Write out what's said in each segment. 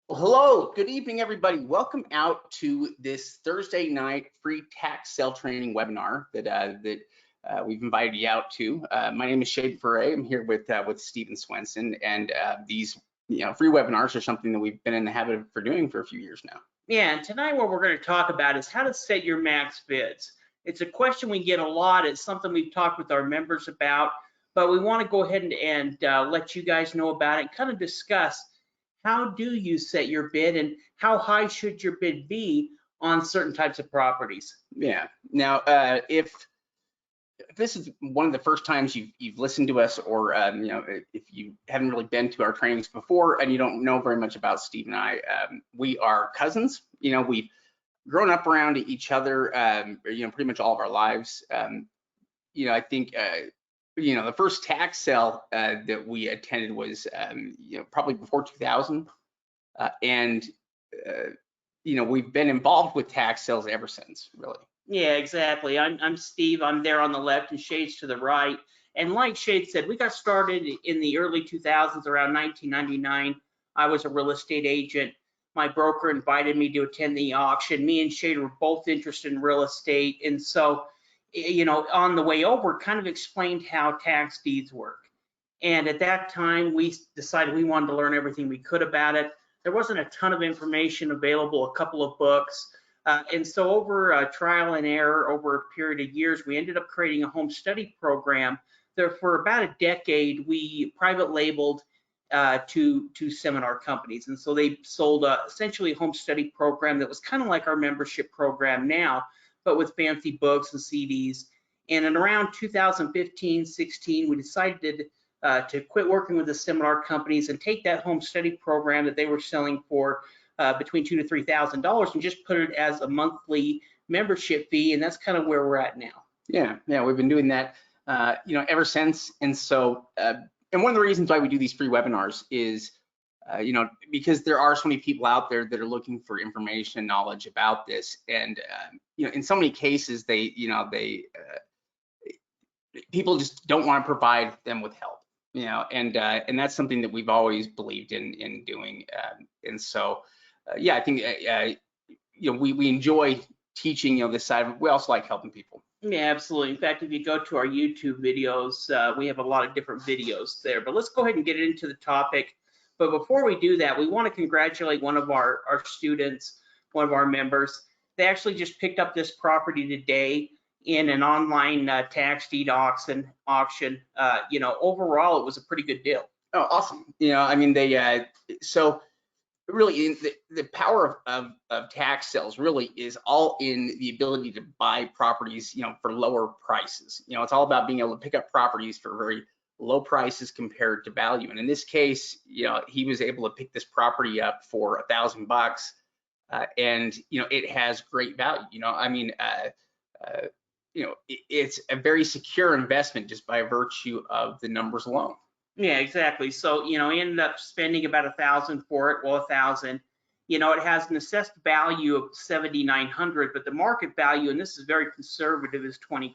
Well, hello, good evening, everybody. Welcome out to this Thursday night free tax sale training webinar that we've invited you out to. My name is Ferre. I'm here with Stephen Swenson, and these free webinars are something that we've been in the habit of doing for a few years now. Yeah, and tonight what we're going to talk about is how to set your max bids. It's a question we get a lot. It's something we've talked with our members about, but we want to go ahead and let you guys know about it and kind of discuss how do you set your bid and how high should your bid be on certain types of properties. Yeah. Now, if this is one of the first times you've listened to us, or if you haven't really been to our trainings before and you don't know very much about Steve and I, we are cousins. We've grown up around each other, pretty much all of our lives. I think the first tax sale that we attended was probably before 2000, and we've been involved with tax sales ever since, really. Yeah, exactly. I'm Steve. I'm there on the left and Shade's to the right. And like Shade said, we got started in the early 2000s, around 1999. I was a real estate agent. My broker invited me to attend the auction. Me and Shade were both interested in real estate. And so, on the way over, kind of explained how tax deeds work. And at that time, we decided we wanted to learn everything we could about it. There wasn't a ton of information available, a couple of books. And so over trial and error, over a period of years, we ended up creating a home study program that for about a decade, we private labeled to seminar companies. And so they sold essentially a home study program that was kind of like our membership program now, but with fancy books and CDs. And in around 2015, 16, we decided to quit working with the seminar companies and take that home study program that they were selling for between $2,000 to $3,000 and just put it as a monthly membership fee, and that's kind of where we're at now. Yeah, we've been doing that, ever since. And so, and one of the reasons why we do these free webinars is, because there are so many people out there that are looking for information and knowledge about this, and in so many cases, people just don't want to provide them with help, and that's something that we've always believed in doing, and so. I think we enjoy teaching this side. We also like helping people. Yeah, absolutely. In fact, if you go to our YouTube videos, we have a lot of different videos there. But let's go ahead and get into the topic. But before we do that, we want to congratulate one of our students, one of our members. They actually just picked up this property today in an online tax deed auction. Overall, it was a pretty good deal. Oh, awesome. So. Really, the power of tax sales really is all in the ability to buy properties, for lower prices. It's all about being able to pick up properties for very low prices compared to value. And in this case, he was able to pick this property up for $1,000, and it has great value. It's a very secure investment just by virtue of the numbers alone. Yeah, exactly. So, he ended up spending about $1,000 for it. Well, $1,000, it has an assessed value of $7,900, but the market value, and this is very conservative, is $20,000.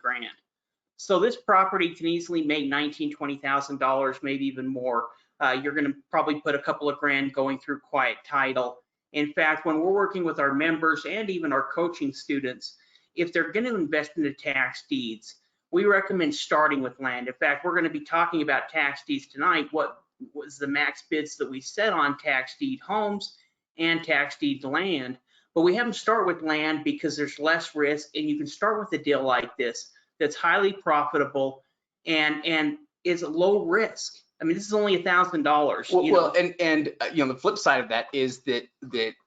So this property can easily make $19,000, $20,000, maybe even more. You're going to probably put a couple of grand going through quiet title. In fact, when we're working with our members and even our coaching students, if they're going to invest into tax deeds, we recommend starting with land. In fact, we're going to be talking about tax deeds tonight. What was the max bids that we set on tax deed homes and tax deed land? But we have them start with land because there's less risk, and you can start with a deal like this that's highly profitable and is low risk. I mean, this is only $1,000. Well, and the flip side of that is that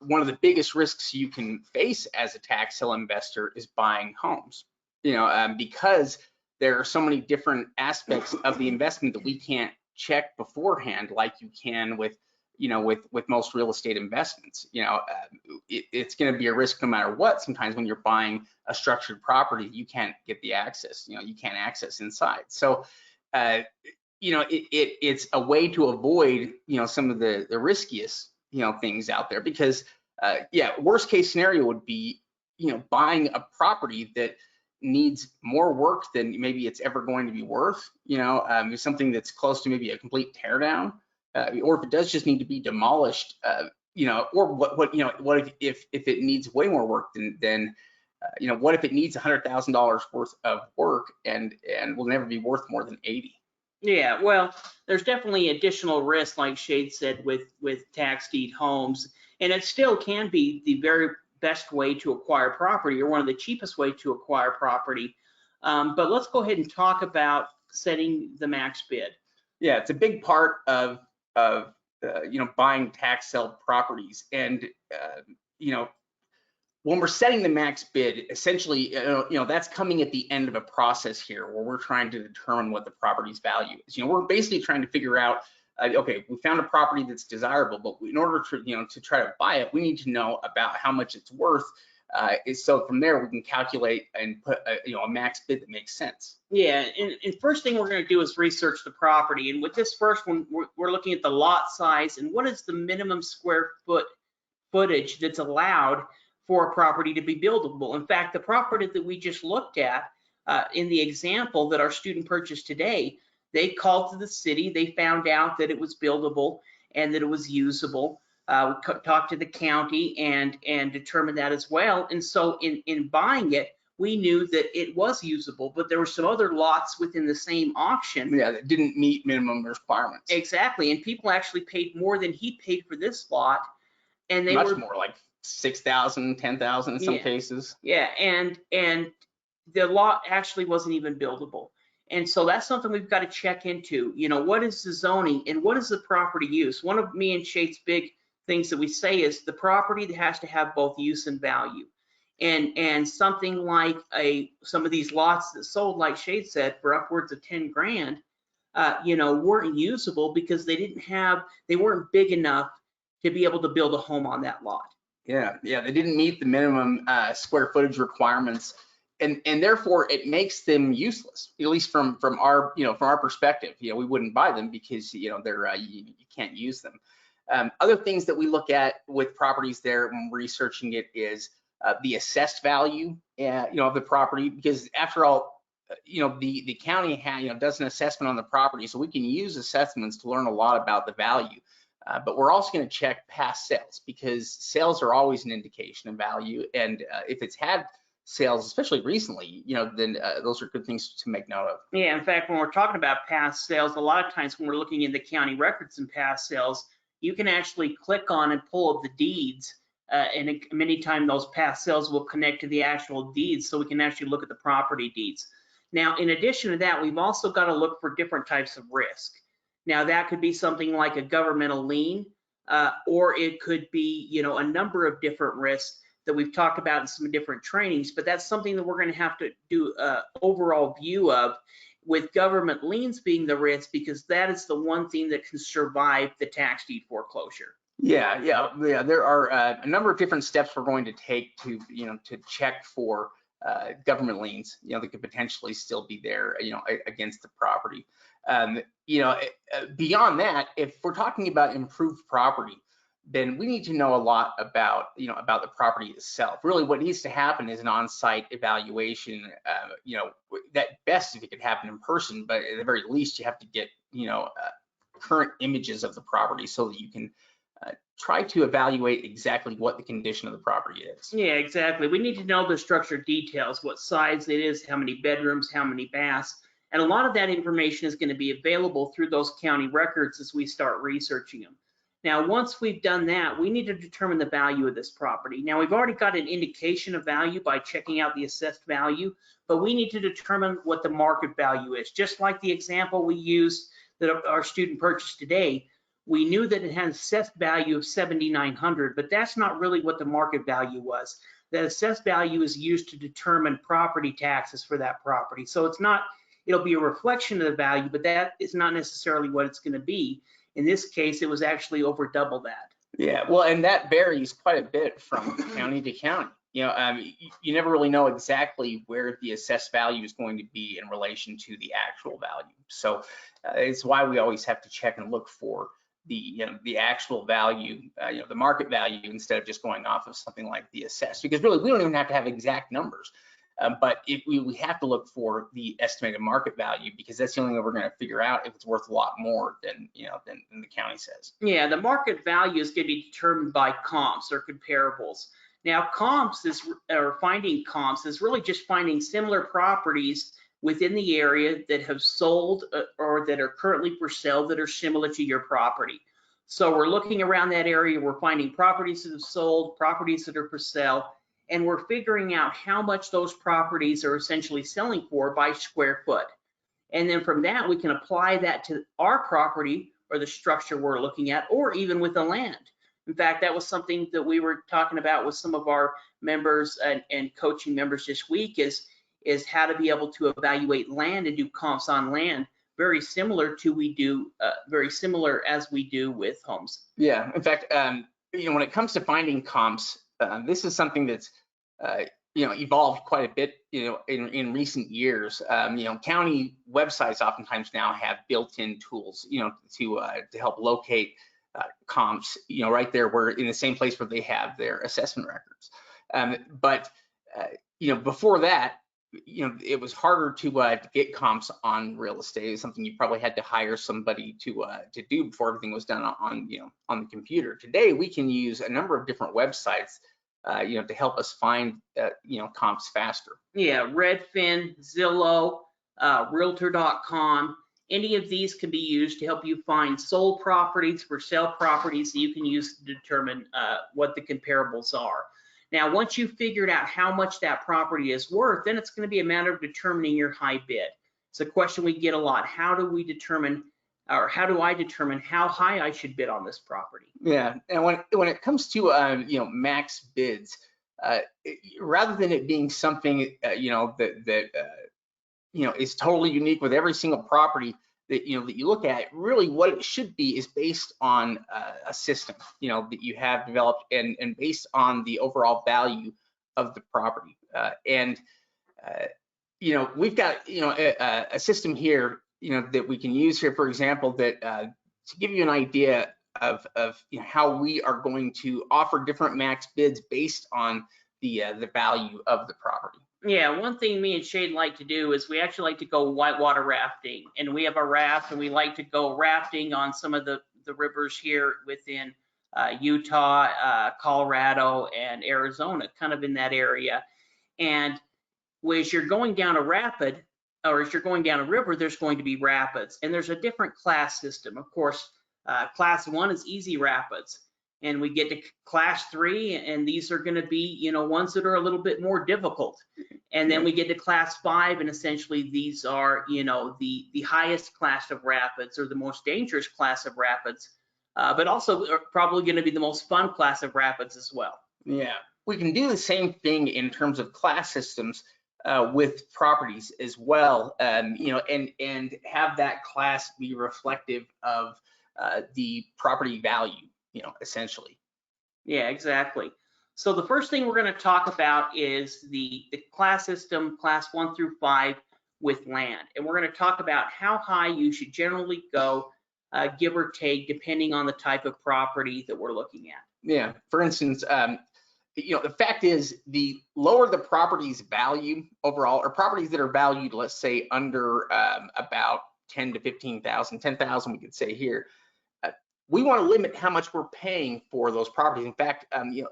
one of the biggest risks you can face as a tax sale investor is buying homes. Because there are so many different aspects of the investment that we can't check beforehand like you can with most real estate investments. It's going to be a risk no matter what. Sometimes when you're buying a structured property, you can't get the access. You can't access inside. So it's a way to avoid some of the riskiest things out there, because worst case scenario would be buying a property that needs more work than maybe it's ever going to be worth, something that's close to maybe a complete teardown, or if it does just need to be demolished, or what if it needs way more work than what if it needs $100,000 worth of work and will never be worth more than 80? Yeah, well, there's definitely additional risk, like Shade said, with tax deed homes, and it still can be the very best way to acquire property, or one of the cheapest way to acquire property. But let's go ahead and talk about setting the max bid. Yeah, it's a big part of buying tax sale properties, and when we're setting the max bid, essentially, that's coming at the end of a process here where we're trying to determine what the property's value is. We're basically trying to figure out, okay, we found a property that's desirable, but in order to try to buy it, we need to know about how much it's worth. So from there, we can calculate and put a max bid that makes sense. Yeah, and first thing we're going to do is research the property. And with this first one, we're looking at the lot size and what is the minimum square footage that's allowed for a property to be buildable. In fact, the property that we just looked at in the example that our student purchased today, they called to the city, they found out that it was buildable and that it was usable. We talked to the county and determined that as well. And so in buying it, we knew that it was usable, but there were some other lots within the same auction. Yeah, that didn't meet minimum requirements. Exactly, and people actually paid more than he paid for this lot. And they were more, like 6,000, 10,000 in some cases. Yeah, and the lot actually wasn't even buildable. And so that's something we've got to check into. What is the zoning and what is the property use? One of me and Shade's big things that we say is the property that has to have both use and value. And something like some of these lots that sold, like Shade said, for upwards of 10 grand, weren't usable because they weren't big enough to be able to build a home on that lot. Yeah, they didn't meet the minimum square footage requirements, and therefore it makes them useless. At least from our perspective, we wouldn't buy them because they're you can't use them. Other things that we look at with properties there when researching it is the assessed value, of the property, because after all, the county does an assessment on the property, so we can use assessments to learn a lot about the value. But we're also going to check past sales because sales are always an indication of value. And if it's had sales, especially recently, then those are good things to make note of. Yeah, in fact, when we're talking about past sales, a lot of times when we're looking in the county records and past sales, you can actually click on and pull up the deeds. And many times those past sales will connect to the actual deeds, so we can actually look at the property deeds. Now, in addition to that, we've also got to look for different types of risk. Now, that could be something like a governmental lien, or it could be, a number of different risks that we've talked about in some different trainings, but that's something that we're going to have to do an overall view of, with government liens being the risk, because that is the one thing that can survive the tax deed foreclosure. Yeah. There are a number of different steps we're going to take to check for government liens, that could potentially still be there, against the property. Beyond that, if we're talking about improved property, then we need to know a lot about the property itself. Really, what needs to happen is an on-site evaluation. That best if it could happen in person, but at the very least, you have to get current images of the property so that you can try to evaluate exactly what the condition of the property is. Yeah, exactly. We need to know the structure details, what size it is, how many bedrooms, how many baths. And a lot of that information is going to be available through those county records as we start researching them. Now, once we've done that, we need to determine the value of this property. Now, we've already got an indication of value by checking out the assessed value, but we need to determine what the market value is. Just like the example we used that our student purchased today, we knew that it had an assessed value of $7,900, but that's not really what the market value was. The assessed value is used to determine property taxes for that property. So it'll be a reflection of the value, but that is not necessarily what it's going to be. In this case, it was actually over double that. Yeah, well, and that varies quite a bit from county to county. You never really know exactly where the assessed value is going to be in relation to the actual value. So it's why we always have to check and look for the actual value, the market value, instead of just going off of something like the assessed. Because really, we don't even have to have exact numbers. But we have to look for the estimated market value, because that's the only way we're going to figure out if it's worth a lot more than than the county says. Yeah, the market value is going to be determined by comps or comparables. Now, finding comps is really just finding similar properties within the area that have sold or that are currently for sale that are similar to your property. So we're looking around that area, we're finding properties that have sold, properties that are for sale, and we're figuring out how much those properties are essentially selling for by square foot. And then from that, we can apply that to our property or the structure we're looking at, or even with the land. In fact, that was something that we were talking about with some of our members and coaching members this week is how to be able to evaluate land and do comps on land, very similar as we do with homes. Yeah, in fact, when it comes to finding comps, this is something that's evolved quite a bit, in recent years. County websites oftentimes now have built-in tools, to help locate comps, right there, where in the same place where they have their assessment records. But before that, it was harder to get comps on real estate. It's something you probably had to hire somebody to do before everything was done on the computer. Today, we can use a number of different websites, to help us find comps faster. Yeah, Redfin, Zillow, Realtor.com. Any of these can be used to help you find sold properties, for sale properties that you can use to determine what the comparables are. Now, once you've figured out how much that property is worth, then it's going to be a matter of determining your high bid. It's a question we get a lot. How do I determine how high I should bid on this property? Yeah, and when it comes to max bids, rather than it being something that is totally unique with every single property that you look at, really what it should be is based on a system that you have developed and based on the overall value of the property. We've got a system here that we can use here, for example, that to give you an idea of how we are going to offer different max bids based on the value of the property. Yeah, one thing me and Shane like to do is we actually like to go whitewater rafting, and we have a raft, and we like to go rafting on some of the rivers here within Utah, Colorado, and Arizona, kind of in that area. And as you're going down a rapid, or as you're going down a river, there's going to be rapids, and there's a different class system. Of course, class 1 is easy rapids, and we get to class 3, and these are going to be ones that are a little bit more difficult. And then we get to class 5, and essentially these are the highest class of rapids, or the most dangerous class of rapids, but also are probably going to be the most fun class of rapids as well. Yeah, we can do the same thing in terms of class systems with properties as well, and have that class be reflective of the property value, essentially. Yeah, exactly. So the first thing we're going to talk about is the class system, class 1 through 5 with land. And we're going to talk about how high you should generally go, give or take, depending on the type of property that we're looking at. Yeah, for instance, the fact is, the lower the property's value overall, or properties that are valued, let's say under about 10 to 15,000, 10,000 we could say here, we want to limit how much we're paying for those properties. In fact,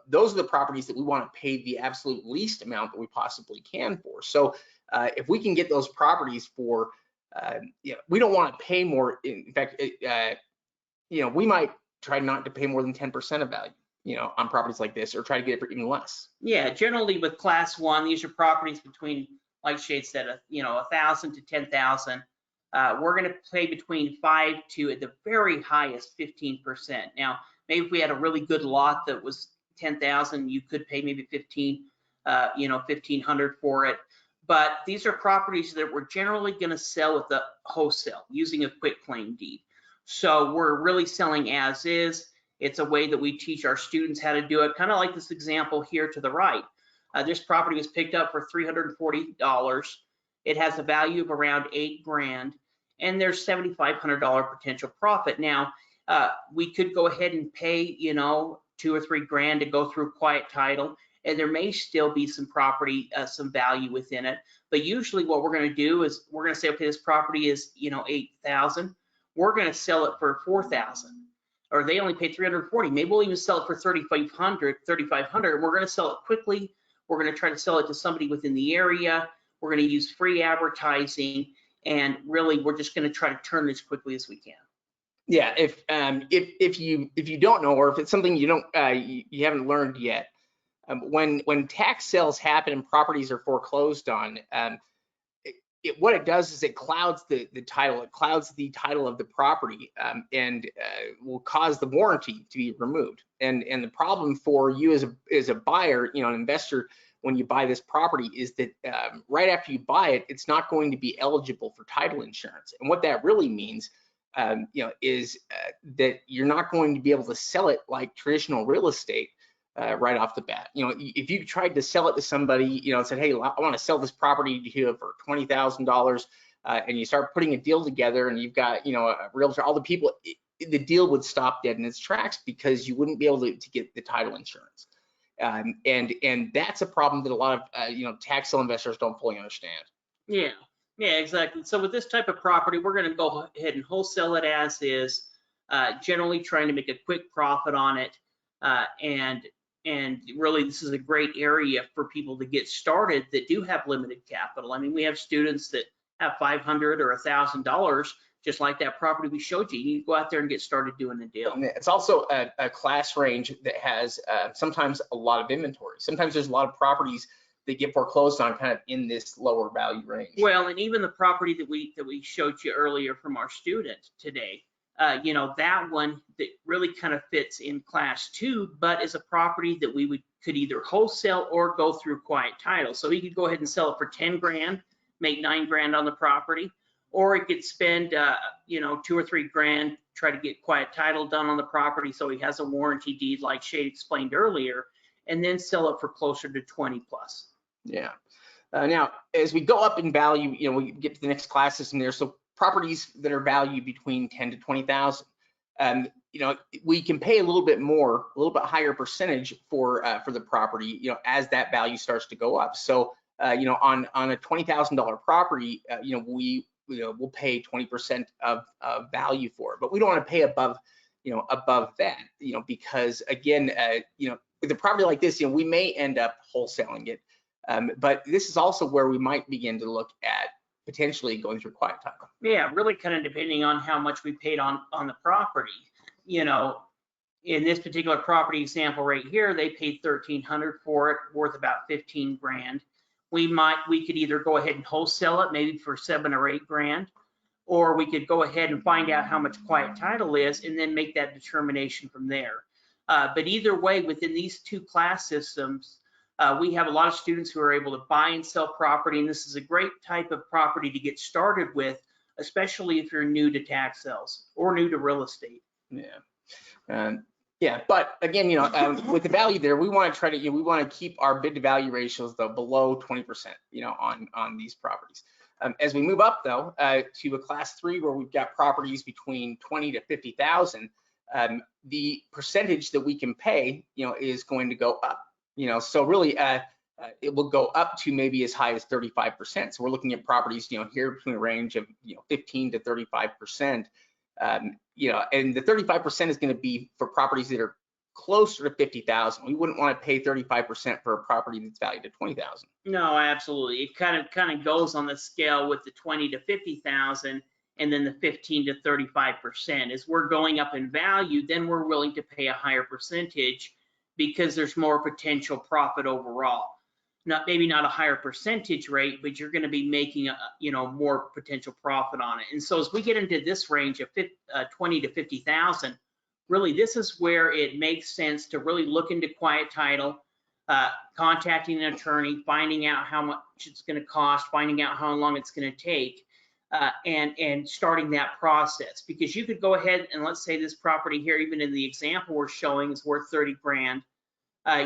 those are the properties that we want to pay the absolute least amount that we possibly can for. So if we can get those properties for, we don't want to pay more. In fact, we might try not to pay more than 10% of value, on properties like this, or try to get it for even less. Yeah, generally with class 1, these are properties between, like Shade said, 1,000 to 10,000. We're going to pay between 5 to, at the very highest, 15%. Now, maybe if we had a really good lot that was 10,000, you could pay maybe 1,500 for it. But these are properties that we're generally going to sell with the wholesale using a quick claim deed. So we're really selling as is. It's a way that we teach our students how to do it, kind of like this example here to the right. This property was picked up for $340. It has a value of around $8 grand, and there's $7,500 potential profit. Now, we could go ahead and pay, $2 or $3 grand to go through quiet title, and there may still be some property, some value within it. But usually what we're going to do is we're going to say, okay, this property is, you know, 8,000. We're going to sell it for 4,000, or they only paid 340. Maybe we'll even sell it for 3,500, and we're going to sell it quickly. We're going to try to sell it to somebody within the area. We're going to use free advertising, and really we're just going to try to turn this quickly as we can. Yeah, if you don't know, or if it's something you don't you haven't learned yet, when tax sales happen and properties are foreclosed on, what it does is it clouds the title. It clouds the title of the property, and will cause the warranty to be removed. And the problem for you as a buyer, you know, an investor, when you buy this property, is that right after you buy it, it's not going to be eligible for title insurance. And what that really means, you know, is that you're not going to be able to sell it like traditional real estate right off the bat. You know, if you tried to sell it to somebody, you know, and said, hey, I want to sell this property to you for $20,000, and you start putting a deal together, and you've got, you know, a realtor, all the people, the deal would stop dead in its tracks because you wouldn't be able to get the title insurance. And that's a problem that a lot of you know, tax sale investors don't fully understand. Yeah, exactly. So with this type of property, we're going to go ahead and wholesale it as is, generally trying to make a quick profit on it. And really, this is a great area for people to get started that do have limited capital. I mean, we have students that have $500 or $1,000, just like that property we showed you. You go out there and get started doing the deal. And it's also a class range that has sometimes a lot of inventory. Sometimes there's a lot of properties that get foreclosed on kind of in this lower value range. Well, and even the property that we showed you earlier from our student today, you know, that one that really kind of fits in class 2, but is a property that we could either wholesale or go through quiet title. So he could go ahead and sell it for 10 grand, make 9 grand on the property, or he could spend, you know, 2 or 3 grand, try to get quiet title done on the property so he has a warranty deed like Shade explained earlier, and then sell it for closer to 20 plus. Yeah. Now, as we go up in value, you know, we get to the next classes in there. So properties that are valued between 10 to 20,000, you know, we can pay a little bit more, a little bit higher percentage for the property, you know, as that value starts to go up. So, you know, on a $20,000 property, you know, we'll pay 20% of value for it, but we don't want to pay above, you know, above that, you know, because again, you know, with a property like this, you know, we may end up wholesaling it. But this is also where we might begin to look at potentially going through quiet title. Yeah, really kind of depending on how much we paid on the property. You know, in this particular property example right here, they paid $1,300 for it, worth about 15 grand. We could either go ahead and wholesale it maybe for 7 or 8 grand, or we could go ahead and find out how much quiet title is and then make that determination from there. But either way, within these 2 class systems, we have a lot of students who are able to buy and sell property, and this is a great type of property to get started with, especially if you're new to tax sales or new to real estate. Yeah. Yeah, but again, you know, with the value there, we want to try to, you know, we want to keep our bid to value ratios though below 20%, you know, on these properties. As we move up though to a class 3 where we've got properties between 20 to 50,000, the percentage that we can pay, you know, is going to go up. You know, so really, it will go up to maybe as high as 35%. So we're looking at properties, you know, here between a range of, you know, 15 to 35%. You know, and the 35% is going to be for properties that are closer to 50,000. We wouldn't want to pay 35% for a property that's valued at 20,000. No, absolutely. It kind of goes on the scale with the 20 to 50,000, and then the 15 to 35%. As we're going up in value, then we're willing to pay a higher percentage, because there's more potential profit overall. Maybe not a higher percentage rate, but you're going to be making you know, more potential profit on it. And so as we get into this range of 20 to 50,000, really this is where it makes sense to really look into quiet title, contacting an attorney, finding out how much it's going to cost, finding out how long it's going to take, and starting that process. Because you could go ahead and, let's say this property here, even in the example we're showing, is worth 30 grand.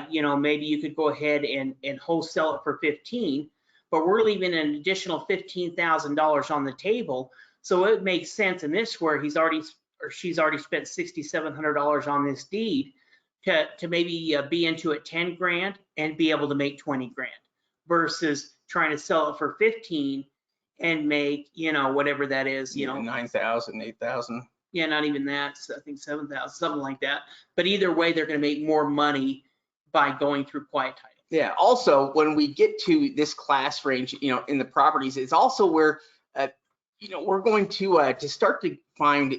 You know, maybe you could go ahead and wholesale it for 15, but we're leaving an additional $15,000 on the table. So it makes sense in this where he's already or she's already spent $6,700 on this deed. to maybe be into it 10 grand and be able to make 20 grand versus trying to sell it for 15 and make, whatever that is, 9,000, 8,000. Yeah, not even that. So I think 7,000, something like that. But either way, they're going to make more money by going through quiet title. Yeah. Also, when we get to this class range, in the properties, it's also where, we're going to start to find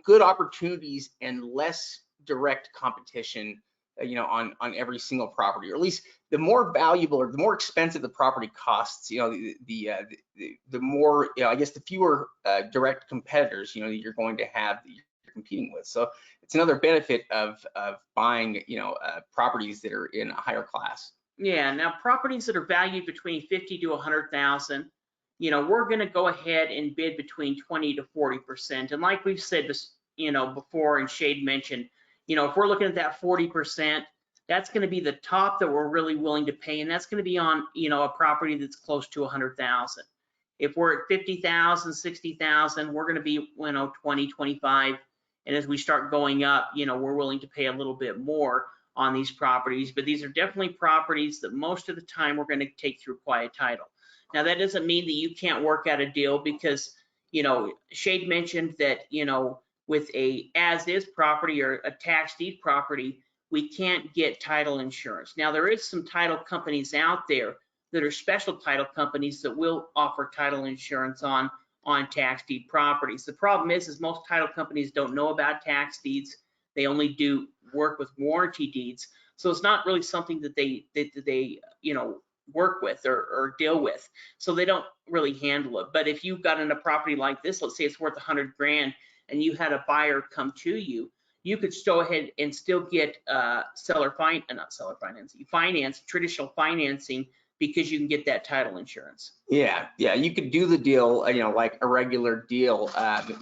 good opportunities and less direct competition, on every single property, or at least the more valuable or the more expensive the property costs, the more, I guess the fewer direct competitors, you're going to have that you're competing with. So it's another benefit of buying, properties that are in a higher class. Yeah, now properties that are valued between 50 to 100,000, we're going to go ahead and bid between 20 to 40%. And like we've said, before, and Shade mentioned, if we're looking at that 40%, that's going to be the top that we're really willing to pay, and that's going to be on, a property that's close to 100,000. If we're at 50,000, 60,000, we're going to be, 20, 25, and as we start going up, we're willing to pay a little bit more on these properties. But these are definitely properties that most of the time we're going to take through quiet title. Now that doesn't mean that you can't work out a deal, because Shade mentioned that with a as-is property or a tax deed property, we can't get title insurance. Now there is some title companies out there that are special title companies that will offer title insurance on tax deed properties. The problem is most title companies don't know about tax deeds. They only do work with warranty deeds. So it's not really something that they work with or deal with. So they don't really handle it. But if you've got in a property like this, let's say it's worth 100 grand and you had a buyer come to you, you could go ahead and still get traditional financing, because you can get that title insurance. Yeah, you could do the deal, like a regular deal,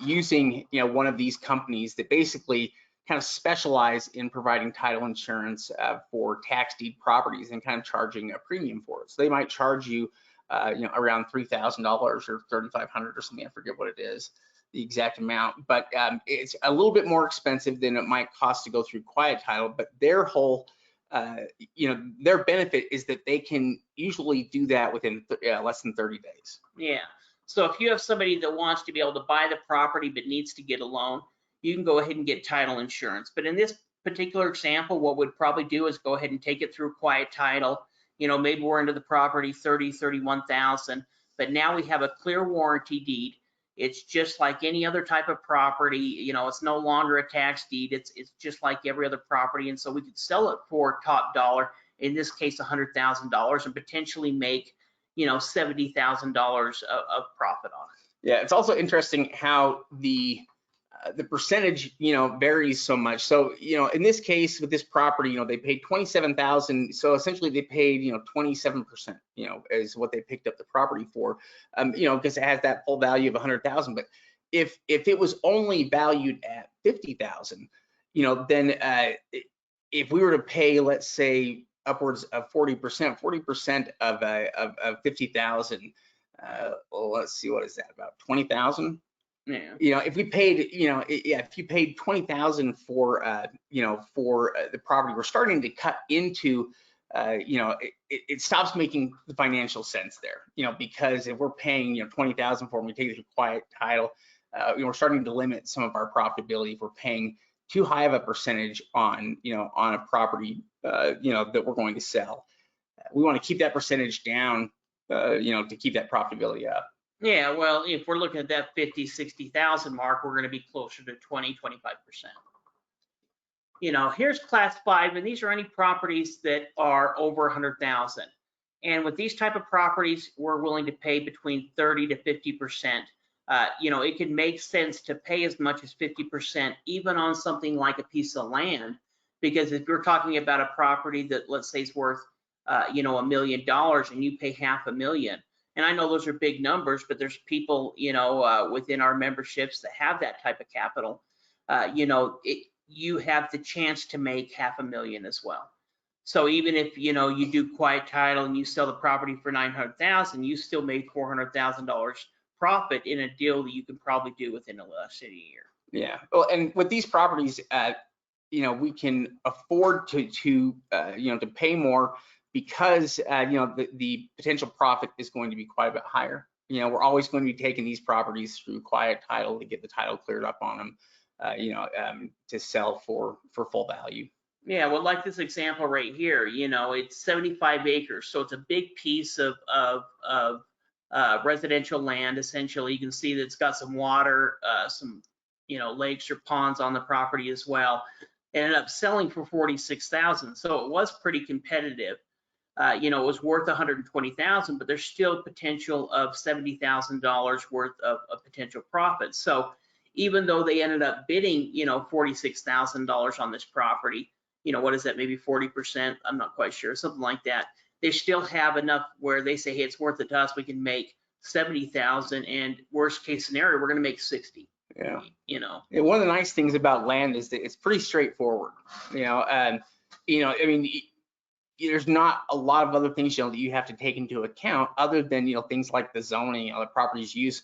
using, one of these companies that basically kind of specialize in providing title insurance for tax deed properties and kind of charging a premium for it. So they might charge you, around $3,000 or $3,500 or something. I forget what it is, the exact amount, but it's a little bit more expensive than it might cost to go through quiet title. But their whole, their benefit is that they can usually do that within less than 30 days. Yeah. So if you have somebody that wants to be able to buy the property but needs to get a loan, you can go ahead and get title insurance. But in this particular example, what we'd probably do is go ahead and take it through quiet title. Maybe we're into the property 30, 31,000, but now we have a clear warranty deed. It's just like any other type of property. It's no longer a tax deed. It's just like every other property. And so we could sell it for top dollar, in this case, $100,000, and potentially make, $70,000 of profit on it. Yeah, it's also interesting how the percentage, varies so much. So, in this case with this property, they paid $27,000. So essentially they paid, 27%, is what they picked up the property for, because it has that full value of 100,000. But if it was only valued at 50,000, then if we were to pay, let's say, upwards of 40% of 50,000, well, let's see, what is that, about 20,000? Yeah. If we paid, if you paid 20,000 for, for the property, we're starting to cut into, it stops making the financial sense there, because if we're paying, 20,000 for it, and we take it to quiet title, we're starting to limit some of our profitability if we're paying too high of a percentage on, on a property, that we're going to sell. We want to keep that percentage down, to keep that profitability up. Yeah, well, if we're looking at that 50, 60,000 mark, we're going to be closer to 20, 25%. Here's class 5, and these are any properties that are over 100,000. And with these type of properties, we're willing to pay between 30 to 50%. It can make sense to pay as much as 50%, even on something like a piece of land, because if you're talking about a property that, let's say, is worth, $1 million, and you pay $500,000. And I know those are big numbers, but there's people, within our memberships that have that type of capital. You have the chance to make $500,000 as well. So even if, you do quiet title and you sell the property for $900,000, you still made $400,000 profit in a deal that you can probably do within less than a year. Yeah. Well, and with these properties, we can afford to pay more because the potential profit is going to be quite a bit higher. We're always going to be taking these properties through quiet title to get the title cleared up on them, to sell for full value. Yeah, well, like this example right here, it's 75 acres, so it's a big piece of residential land. Essentially, you can see that it's got some water, some lakes or ponds on the property as well. It ended up selling for 46,000, so it was pretty competitive. It was worth 120,000, but there's still potential of $70,000 worth of potential profit. So even though they ended up bidding, $46,000 on this property, what is that, maybe 40%? I'm not quite sure, something like that. They still have enough where they say, hey, it's worth it to us. We can make 70,000, and worst case scenario, we're going to make 60. Yeah. Yeah, one of the nice things about land is that it's pretty straightforward. There's not a lot of other things that you have to take into account other than things like the zoning, the properties use,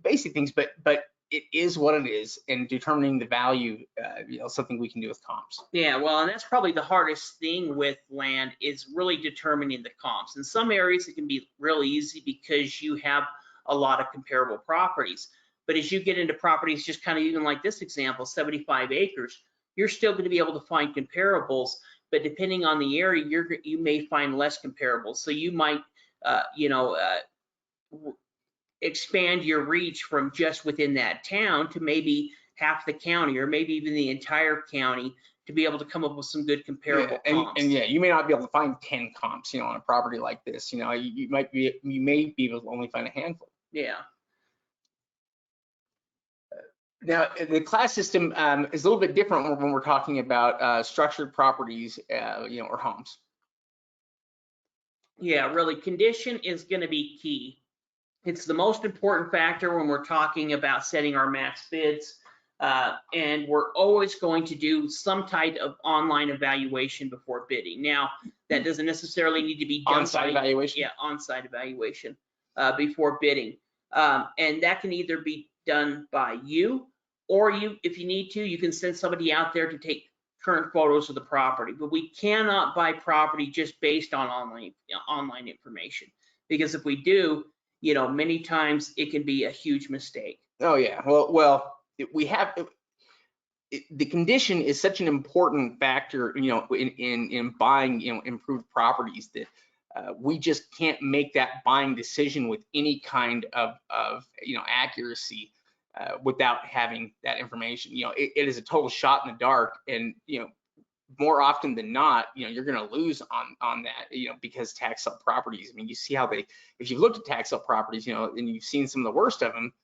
basic things. But it is what it is, and determining the value, something we can do with comps. Yeah, well, and that's probably the hardest thing with land, is really determining the comps. In some areas, it can be really easy because you have a lot of comparable properties. But as you get into properties, just kind of even like this example, 75 acres, you're still going to be able to find comparables. But depending on the area, you may find less comparables. So you might, expand your reach from just within that town to maybe half the county, or maybe even the entire county, to be able to come up with some good comparable comps. And you may not be able to find 10 comps, on a property like this. You may be able to only find a handful. Yeah. Now, the class system is a little bit different when we're talking about structured properties, or homes. Yeah, really, condition is going to be key. It's the most important factor when we're talking about setting our max bids. And we're always going to do some type of online evaluation before bidding. Now, that doesn't necessarily need to be done on-site evaluation. Yeah, on-site evaluation before bidding. And that can either be done by you, or if you need to, you can send somebody out there to take current photos of the property. But we cannot buy property just based on online information, because if we do, many times it can be a huge mistake. Oh yeah, well, we have the condition is such an important factor, in buying, improved properties, that we just can't make that buying decision with any kind of accuracy without having that information. It is a total shot in the dark, and more often than not, you're going to lose on that, because tax sale properties. I mean, you see how if you've looked at tax sale properties, and you've seen some of the worst of them,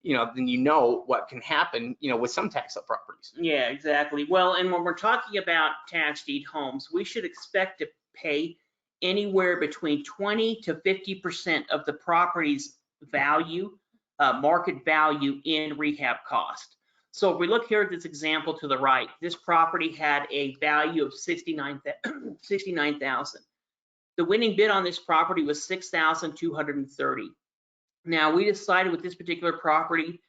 then what can happen, with some tax sale properties. Yeah, exactly. Well, and when we're talking about tax deed homes, we should expect to pay anywhere between 20 to 50% of the property's value, market value, in rehab cost. So if we look here at this example to the right, this property had a value of $69,000. The winning bid on this property was $6,230. Now, we decided with this particular property,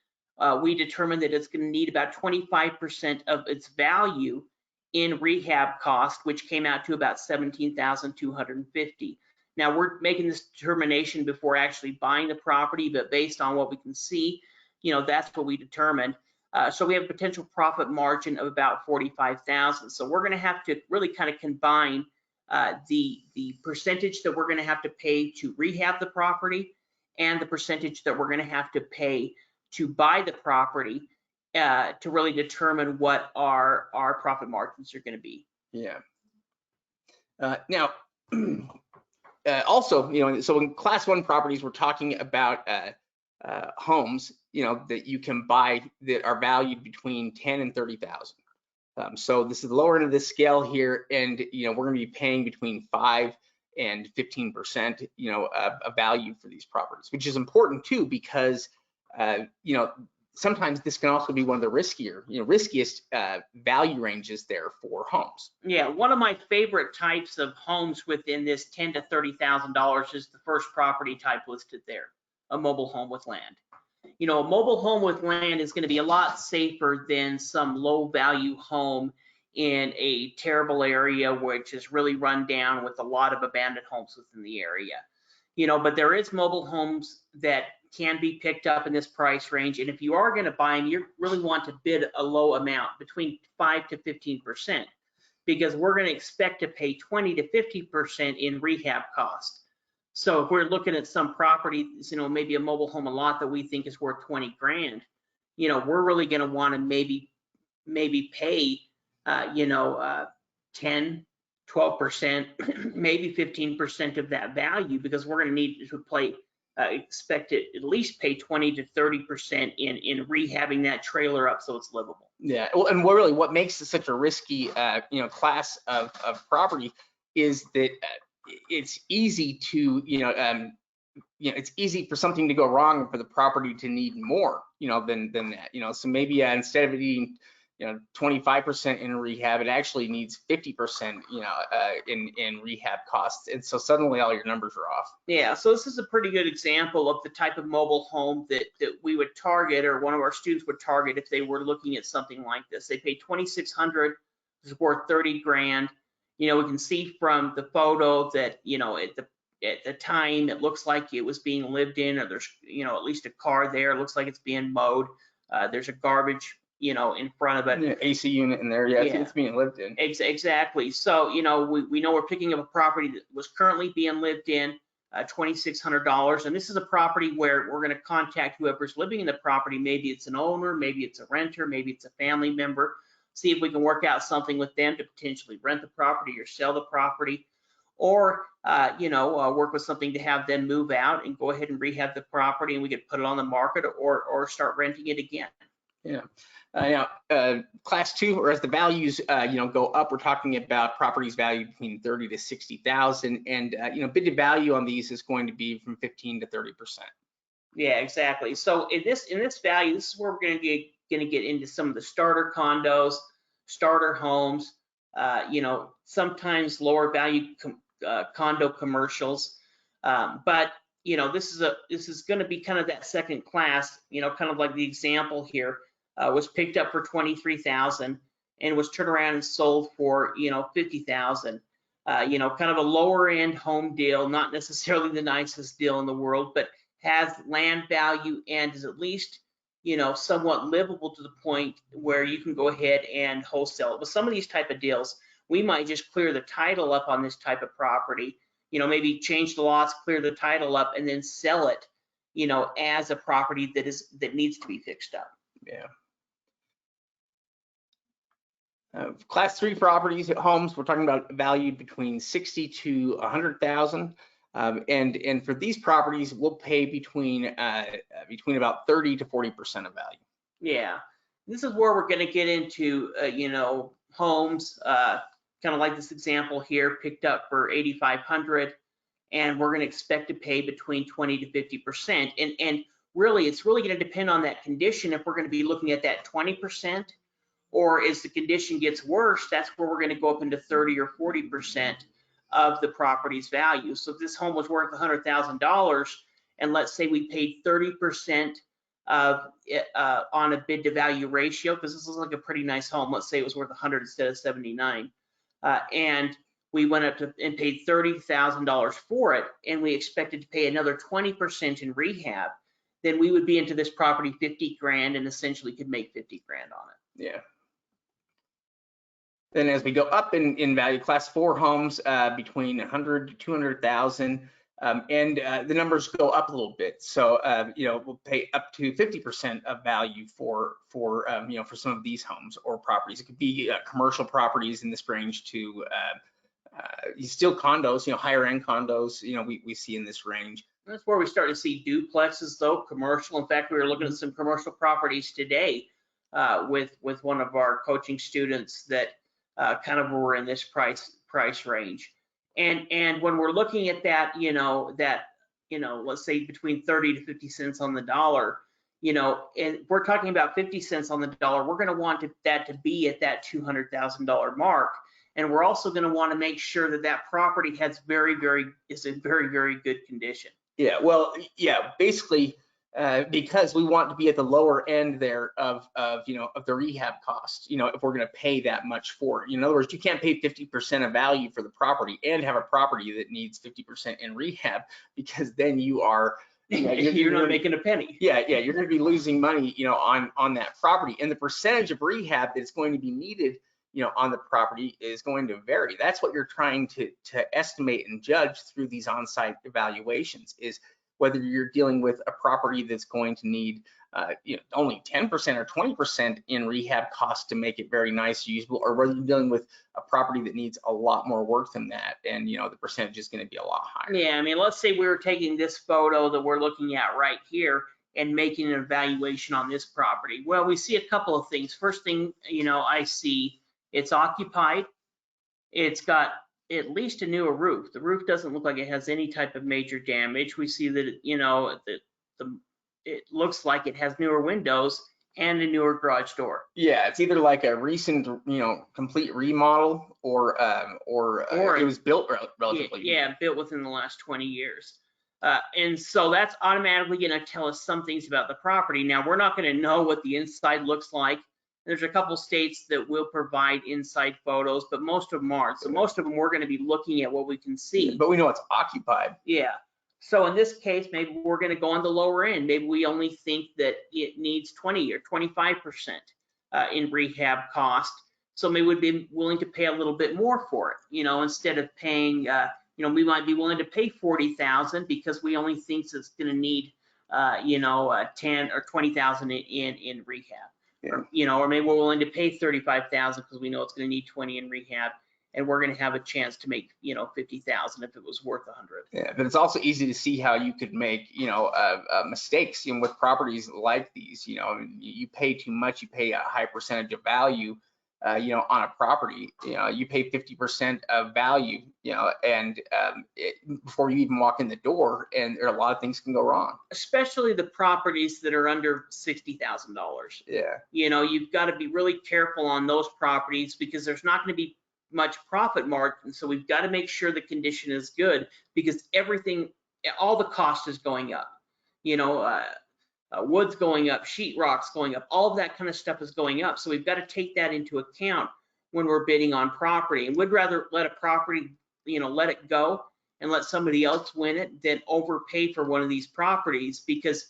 we determined that it's going to need about 25% of its value in rehab cost, which came out to about $17,250. Now, we're making this determination before actually buying the property, but based on what we can see, that's what we determined. So we have a potential profit margin of about 45,000. So we're going to have to really kind of combine the percentage that we're going to have to pay to rehab the property, and the percentage that we're going to have to pay to buy the property, to really determine what our profit margins are going to be. Yeah. Now, also, so in class 1 properties, we're talking about homes, that you can buy that are valued between 10 and 30,000. So this is the lower end of this scale here, and we're going to be paying between 5 and 15%, of value for these properties, which is important too, because sometimes this can also be one of the riskiest value ranges there for homes. Yeah, one of my favorite types of homes within this $10,000 to $30,000 is the first property type listed there, a mobile home with land. A mobile home with land is going to be a lot safer than some low value home in a terrible area, which is really run down with a lot of abandoned homes within the area. But there is mobile homes that can be picked up in this price range. And if you are going to buy them, you really want to bid a low amount, between 5 to 15%, because we're going to expect to pay 20 to 50% in rehab cost. So if we're looking at some properties, maybe a mobile home, a lot that we think is worth 20 grand, we're really going to want to maybe pay, 10, 12%, maybe 15% of that value, because we're going to need to expect to at least pay 20 to 30% in rehabbing that trailer up so it's livable. Yeah, well, and what makes it such a risky, class of property is that it's easy to, it's easy for something to go wrong and for the property to need more, than that, so maybe instead of it needing, 25% in rehab, it actually needs 50%, in rehab costs. And so suddenly all your numbers are off. Yeah, so this is a pretty good example of the type of mobile home that we would target, or one of our students would target if they were looking at something like this. They pay $2,600, it's worth 30 grand. We can see from the photo that, at the time, it looks like it was being lived in, or there's, at least a car there. It looks like it's being mowed. There's a garbage, in front of it. Yeah, AC unit in there. Yeah, Yeah. it's being lived in. Exactly. So, we know we're picking up a property that was currently being lived in, $2,600. And this is a property where we're going to contact whoever's living in the property. Maybe it's an owner, maybe it's a renter, maybe it's a family member. See if we can work out something with them to potentially rent the property or sell the property, or, work with something to have them move out and go ahead and rehab the property, and we could put it on the market, or start renting it again. Yeah. Class 2, or as the values, go up, we're talking about properties valued between 30 to 60,000, and bid to value on these is going to be from 15 to 30%. Yeah, exactly. So in this value, this is where we're going to get into some of the starter condos, starter homes, sometimes lower value condo commercials, but this is going to be kind of that second class, kind of like the example here. Was picked up for 23,000 and was turned around and sold for 50,000. Kind of a lower end home deal, not necessarily the nicest deal in the world, but has land value and is at least somewhat livable to the point where you can go ahead and wholesale it. With some of these type of deals, we might just clear the title up on this type of property. Maybe change the lots, clear the title up, and then sell it, as a property that needs to be fixed up. Yeah. Class 3 properties, homes, we're talking about valued between 60 to 100,000, and for these properties, we'll pay between about 30 to 40% of value. Yeah, this is where we're going to get into homes, kind of like this example here, picked up for 8,500, and we're going to expect to pay between 20 to 50%, and really, it's really going to depend on that condition if we're going to be looking at that 20%. Or as the condition gets worse, that's where we're going to go up into 30 or 40% of the property's value. So if this home was worth $100,000, and let's say we paid 30% of it, on a bid to value ratio, because this is like a pretty nice home. Let's say it was worth 100 instead of 79, and we went up to and paid $30,000 for it, and we expected to pay another 20% in rehab, then we would be into this property 50 grand and essentially could make 50 grand on it. Yeah. Then as we go up in value, class 4 homes between 100 to 200,000, and the numbers go up a little bit. So we'll pay up to 50% of value for some of these homes or properties. It could be commercial properties in this range to still condos, higher end condos, we see in this range. That's where we start to see duplexes, though, commercial. In fact, we were looking at some commercial properties today with one of our coaching students that kind of were in this price range. And when we're looking at that, let's say between 30 to 50 cents on the dollar, and we're talking about 50 cents on the dollar, we're going to want that to be at that $200,000 mark. And we're also going to want to make sure that that property is in very, very good condition. Yeah, well, yeah, basically, because we want to be at the lower end there of the rehab cost, if we're going to pay that much for it. In other words, you can't pay 50% of value for the property and have a property that needs 50% in rehab, because then you are you're not making a penny. Yeah, you're going to be losing money, on that property, and the percentage of rehab that's going to be needed, on the property is going to vary. That's what you're trying to estimate and judge through these on-site evaluations, is whether you're dealing with a property that's going to need only 10% or 20% in rehab costs to make it very nice, usable, or whether you're dealing with a property that needs a lot more work than that, and the percentage is going to be a lot higher. Yeah, I mean, let's say we were taking this photo that we're looking at right here and making an evaluation on this property. Well, we see a couple of things. First thing, I see it's occupied. It's got at least a newer roof. The roof doesn't look like it has any type of major damage. We see that, it looks like it has newer windows and a newer garage door. Yeah, it's either like a recent, complete remodel, or it was built relatively. Yeah, built within the last 20 years. And so that's automatically going to tell us some things about the property. Now, we're not going to know what the inside looks like. There's a couple states that will provide inside photos, but most of them aren't. So most of them, we're going to be looking at what we can see. But we know it's occupied. Yeah. So in this case, maybe we're going to go on the lower end. Maybe we only think that it needs 20 or 25% in rehab cost. So maybe we'd be willing to pay a little bit more for it. Instead of paying, we might be willing to pay $40,000 because we only think it's going to need, 10 or 20,000 in rehab. Yeah. Or maybe we're willing to pay $35,000 because we know it's going to need 20 in rehab, and we're going to have a chance to make, 50,000 if it was worth 100. Yeah, but it's also easy to see how you could make, mistakes, with properties like these. You pay too much, you pay a high percentage of value, on a property. You pay 50% of value, and before you even walk in the door, and there are a lot of things can go wrong. Especially the properties that are under $60,000. Yeah. You've got to be really careful on those properties because there's not going to be much profit margin. So we've got to make sure the condition is good, because all the cost is going up. Wood's going up, sheetrock's going up, all of that kind of stuff is going up. So we've got to take that into account when we're bidding on property. And we'd rather let a property, let it go and let somebody else win it than overpay for one of these properties, because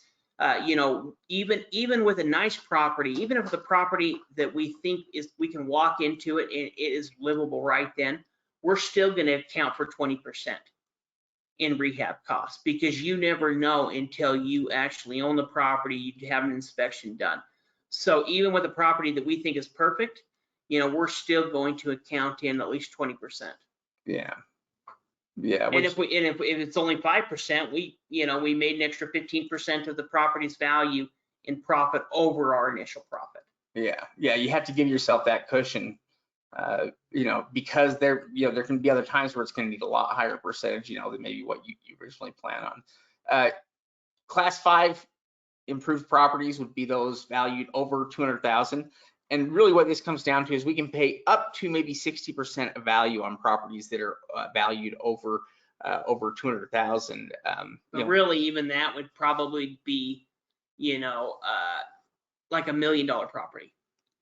even with a nice property, even if the property that we think we can walk into it and it is livable right then, we're still going to account for 20% in rehab costs, because you never know until you actually own the property, you have an inspection done. So even with a property that we think is perfect, we're still going to account in at least 20%. Yeah. Yeah. And if it's only 5%, we made an extra 15% of the property's value in profit over our initial profit. Yeah. You have to give yourself that cushion, because there can be other times where it's going to need a lot higher percentage, than maybe what you originally plan on. Class 5 improved properties would be those valued over 200,000. And really what this comes down to is we can pay up to maybe 60% of value on properties that are valued over 200,000. But really, even that would probably be, like $1 million property.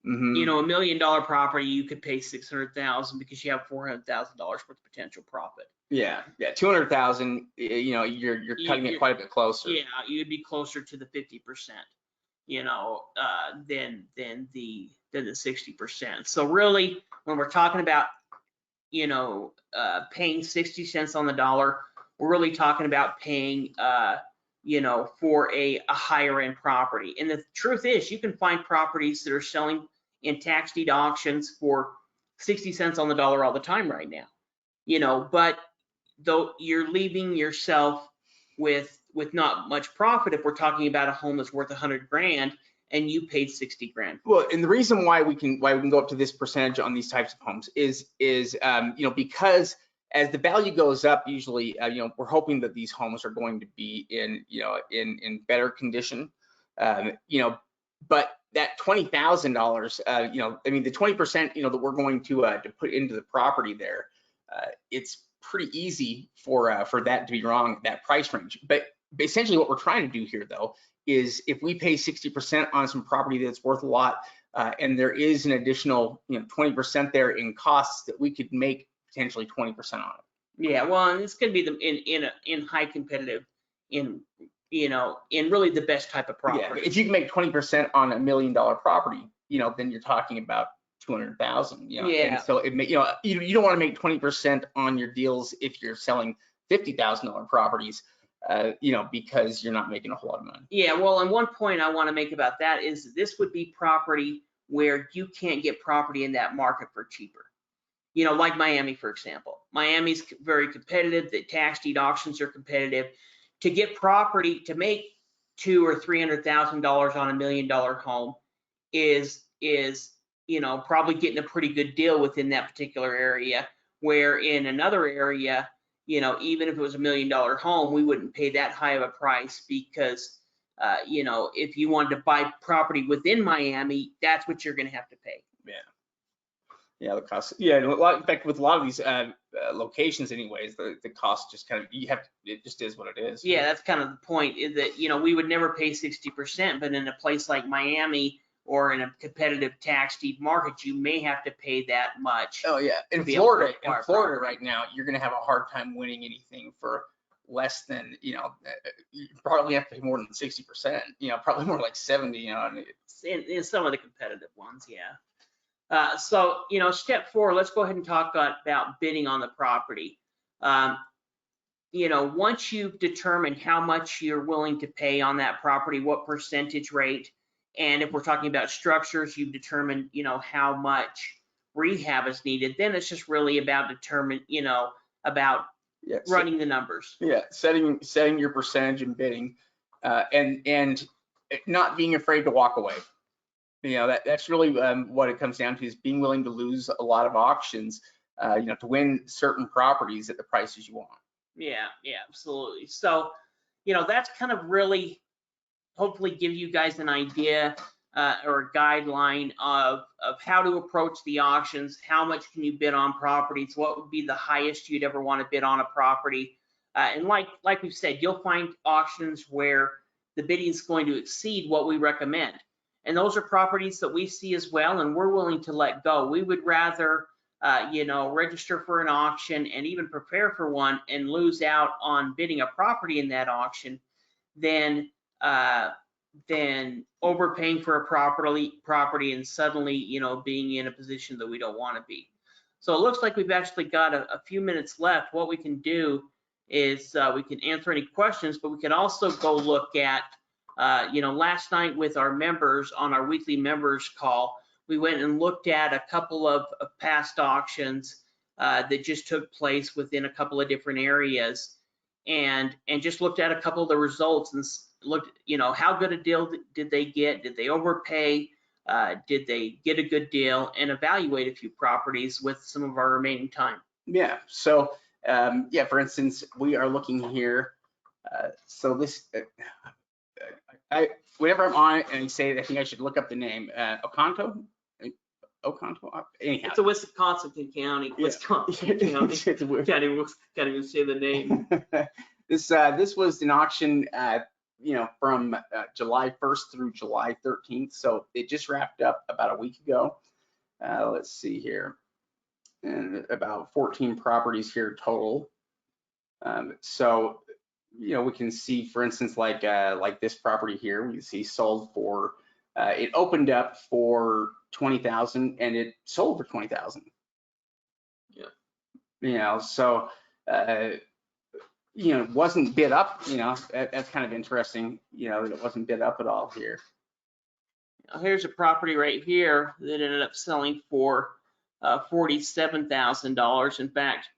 Mm-hmm. $1 million property, you could pay 600,000 because you have $400,000 worth of potential profit. Yeah, 200,000. You're cutting it quite a bit closer. Yeah, you'd be closer to the 50%, than the 60%. So really, when we're talking about, paying 60 cents on the dollar, we're really talking about paying, for a higher end property. And the truth is, you can find properties that are selling in tax deed auctions for 60 cents on the dollar all the time right now, but though you're leaving yourself with not much profit if we're talking about a home that's worth 100 grand and you paid 60 grand. Well, and the reason why we can go up to this percentage on these types of homes is because as the value goes up, usually we're hoping that these homes are going to be in better condition, but that $20,000, the 20%, that we're going to put into the property there, it's pretty easy for that to be wrong, that price range. But essentially what we're trying to do here though is if we pay 60% on some property that's worth a lot, and there is an additional 20% there in costs, that we could make potentially 20% on it. Yeah, well, and it's going to be in high competitive, in really the best type of property. Yeah, if you can make 20% on $1 million property, then you're talking about 200,000. Yeah. And so it may, you don't want to make 20% on your deals if you're selling $50,000 properties, because you're not making a whole lot of money. Yeah, well, and one point I want to make about that is this would be property where you can't get property in that market for cheaper. Like Miami, for example. Miami's very competitive. The tax deed auctions are competitive. To get property, to make $200,000 or $300,000 on $1 million home is probably getting a pretty good deal within that particular area. Where in another area, even if it was $1 million home, we wouldn't pay that high of a price because, if you wanted to buy property within Miami, that's what you're going to have to pay. Yeah, the cost. Yeah, in fact, with a lot of these locations, anyways, the cost just kind of it just is what it is. Yeah, that's kind of the point. Is that we would never pay 60%, but in a place like Miami or in a competitive tax deed market, you may have to pay that much. Oh yeah, in Florida right now, you're going to have a hard time winning anything for less than you probably have to pay more than 60%. Probably more like 70. In some of the competitive ones, yeah. So, step 4, let's go ahead and talk about bidding on the property. Once you've determined how much you're willing to pay on that property, what percentage rate, and if we're talking about structures, you've determined, how much rehab is needed, then it's just really about running the numbers. Yeah, setting your percentage and bidding, and not being afraid to walk away. That's really what it comes down to, is being willing to lose a lot of auctions, to win certain properties at the prices you want. Yeah, absolutely. So, that's kind of really hopefully give you guys an idea or a guideline of how to approach the auctions, how much can you bid on properties, what would be the highest you'd ever want to bid on a property. And like we've said, you'll find auctions where the bidding is going to exceed what we recommend. And those are properties that we see as well, and we're willing to let go. We would rather, register for an auction and even prepare for one and lose out on bidding a property in that auction than overpaying for a property and suddenly, being in a position that we don't want to be. So it looks like we've actually got a few minutes left. What we can do is we can answer any questions, but we can also go look at last night with our members on our weekly members call, we went and looked at a couple of past auctions that just took place within a couple of different areas, and just looked at a couple of the results and looked, how good a deal did they get? Did they overpay? Did they get a good deal? And evaluate a few properties with some of our remaining time. Yeah. So for instance, we are looking here. So this. Whenever I'm on it and say, I think I should look up the name, Oconto. Anyhow. It's a Wisconsin County. Yeah. Wisconsin County. Can't even say the name. This was an auction, from July 1st through July 13th. So it just wrapped up about a week ago. Let's see here, and about 14 properties here total. So we can see, for instance, like this property here, we can see sold for, it opened up for $20,000 and it sold for $20,000. Yeah. So, wasn't bid up, that's kind of interesting, that it wasn't bid up at all here. Now here's a property right here that ended up selling for $47,000. In fact,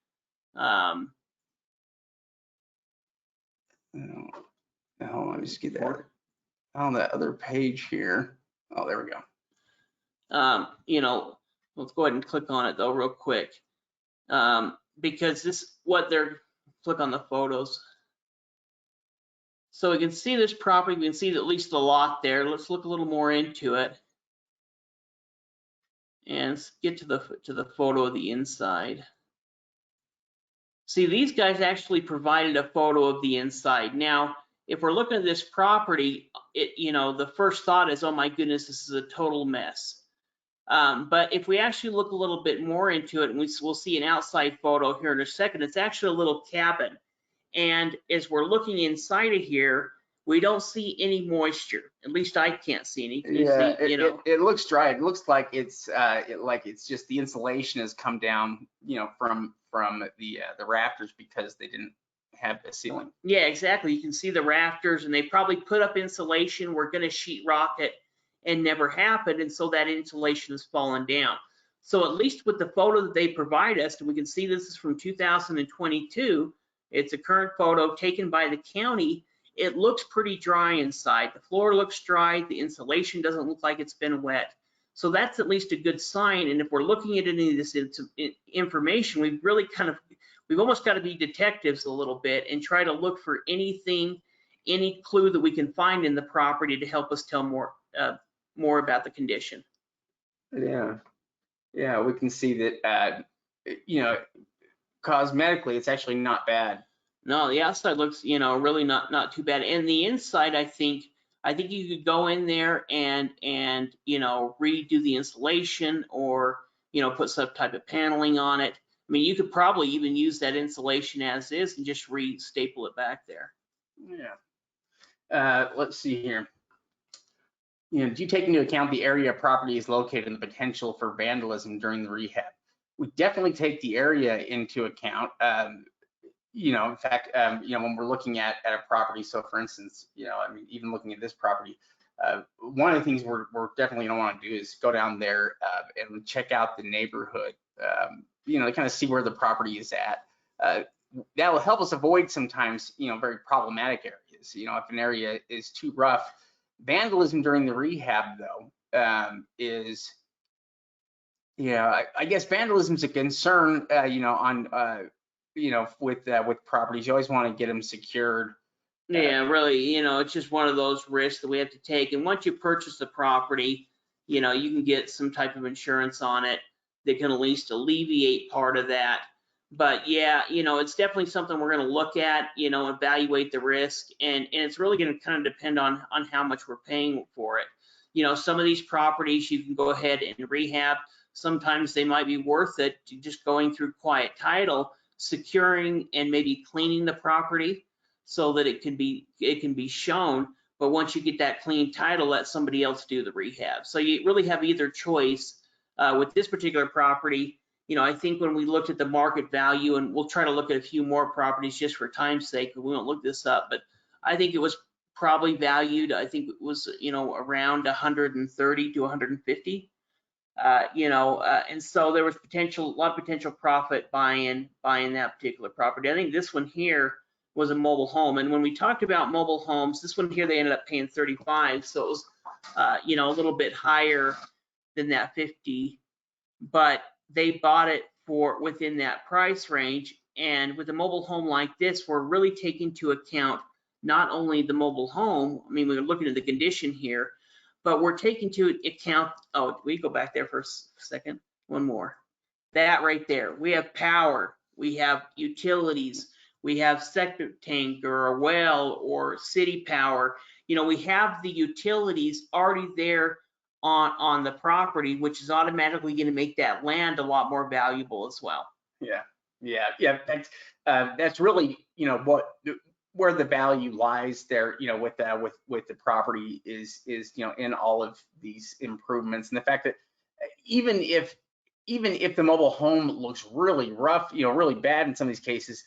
Hold on, just get that on the other page here. Oh, there we go. Let's go ahead and click on it though real quick, because click on the photos. So we can see this property, we can see at least the lot there. Let's look a little more into it and get to the photo of the inside. See, these guys actually provided a photo of the inside. Now, if we're looking at this property, the first thought is, oh my goodness, this is a total mess. But if we actually look a little bit more into it, and we'll see an outside photo here in a second, it's actually a little cabin. And as we're looking inside of here, we don't see any moisture. At least I can't see any. Can you Yeah, see, it looks dry. It looks like it's just the insulation has come down, from the rafters because they didn't have a ceiling. Yeah, exactly. You can see the rafters, and they probably put up insulation. We're going to sheetrock it, and never happened, and so that insulation has fallen down. So at least with the photo that they provide us, and we can see this is from 2022. It's a current photo taken by the county. It looks pretty dry inside. The floor looks dry. The insulation doesn't look like it's been wet. So that's at least a good sign. And if we're looking at any of this information, we've almost got to be detectives a little bit and try to look for anything, any clue that we can find in the property to help us tell more about the condition. Yeah, we can see that, cosmetically, it's actually not bad. No, the outside looks, really not too bad. And the inside, I think you could go in there and redo the insulation, or put some type of paneling on it. I mean, you could probably even use that insulation as is and just re-staple it back there. Yeah. Let's see here. Do you take into account the area a property is located and the potential for vandalism during the rehab? We definitely take the area into account. In fact, when we're looking at a property, so for instance, even looking at this property, one of the things we're definitely don't want to do is go down there and check out the neighborhood, to kind of see where the property is at. That will help us avoid sometimes, very problematic areas. If an area is too rough, vandalism during the rehab, though, is, I guess vandalism is a concern, with properties. You always want to get them secured. Yeah, really, it's just one of those risks that we have to take. And once you purchase the property, you can get some type of insurance on it that can at least alleviate part of that. But yeah, it's definitely something we're going to look at, evaluate the risk, and it's really going to kind of depend on how much we're paying for it. Some of these properties you can go ahead and rehab. Sometimes they might be worth it to just going through quiet title, securing and maybe cleaning the property so that it can be shown. But once you get that clean title, let somebody else do the rehab. So you really have either choice. With this particular property, I think when we looked at the market value, and we'll try to look at a few more properties just for time's sake, we won't look this up, but I think it was probably valued, I think it was, around 130 to 150. And so there was a lot of potential profit buying that particular property. I think this one here was a mobile home. And when we talked about mobile homes, this one here, they ended up paying 35. So it was, a little bit higher than that 50, but they bought it for within that price range. And with a mobile home like this, we're really taking into account not only the mobile home, we're looking at the condition here, but we're taking into account, we go back there for a second, one more. That right there, we have power, we have utilities, we have septic tank or a well or city power. We have the utilities already there on the property, which is automatically going to make that land a lot more valuable as well. Yeah. That's really, where the value lies there, with the property is in all of these improvements, and the fact that even if the mobile home looks really rough, really bad in some of these cases,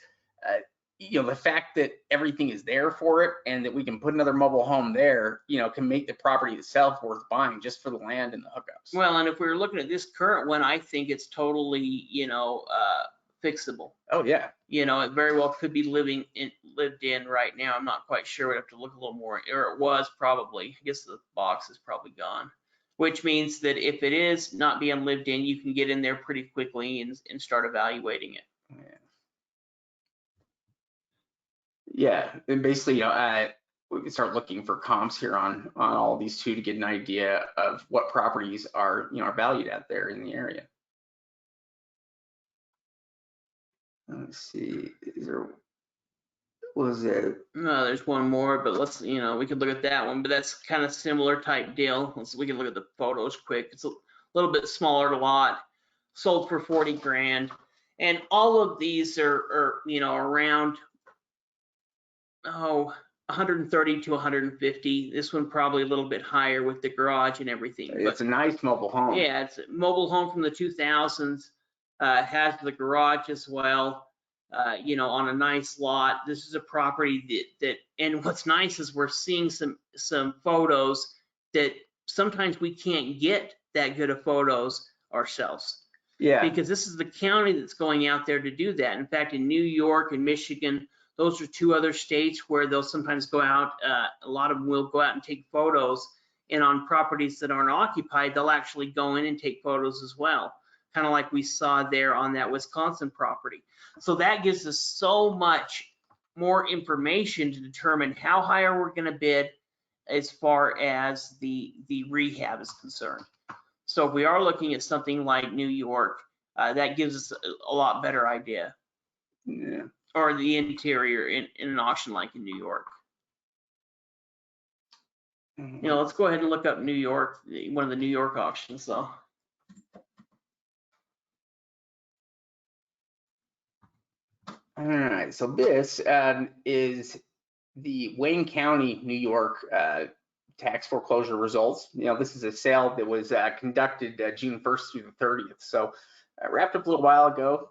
the fact that everything is there for it and that we can put another mobile home there, can make the property itself worth buying just for the land and the hookups. Well, and if we were looking at this current one, I think it's totally, fixable. Oh yeah. It very well could be lived in right now. I'm not quite sure. We'd have to look a little more, or it was probably. I guess the box is probably gone, which means that if it is not being lived in, you can get in there pretty quickly and start evaluating it. Yeah, and basically, we can start looking for comps here on all these two to get an idea of what properties are valued at there in the area. Let's see, was it? No, there's one more, but let's, we could look at that one, but that's kind of similar type deal. We can look at the photos quick. It's a little bit smaller lot, sold for 40 grand. And all of these are around, 130 to 150. This one probably a little bit higher with the garage and everything. It's a nice mobile home. Yeah, it's a mobile home from the 2000s. Has the garage as well. On a nice lot. This is a property that, and what's nice is we're seeing some photos that sometimes we can't get that good of photos ourselves. Yeah. Because this is the county that's going out there to do that. In fact, in New York and Michigan, those are two other states where they'll sometimes go out, a lot of them will go out and take photos, and on properties that aren't occupied, they'll actually go in and take photos as well. Kind of like we saw there on that Wisconsin property. So that gives us so much more information to determine how high are we going to bid as far as the rehab is concerned. So if we are looking at something like New York, that gives us a lot better idea. Yeah. Or the interior in an auction like in New York. Let's go ahead and look up New York, one of the New York auctions though. All right, so this is the Wayne County, New York tax foreclosure results. This is a sale that was conducted June 1st through the 30th. So wrapped up a little while ago,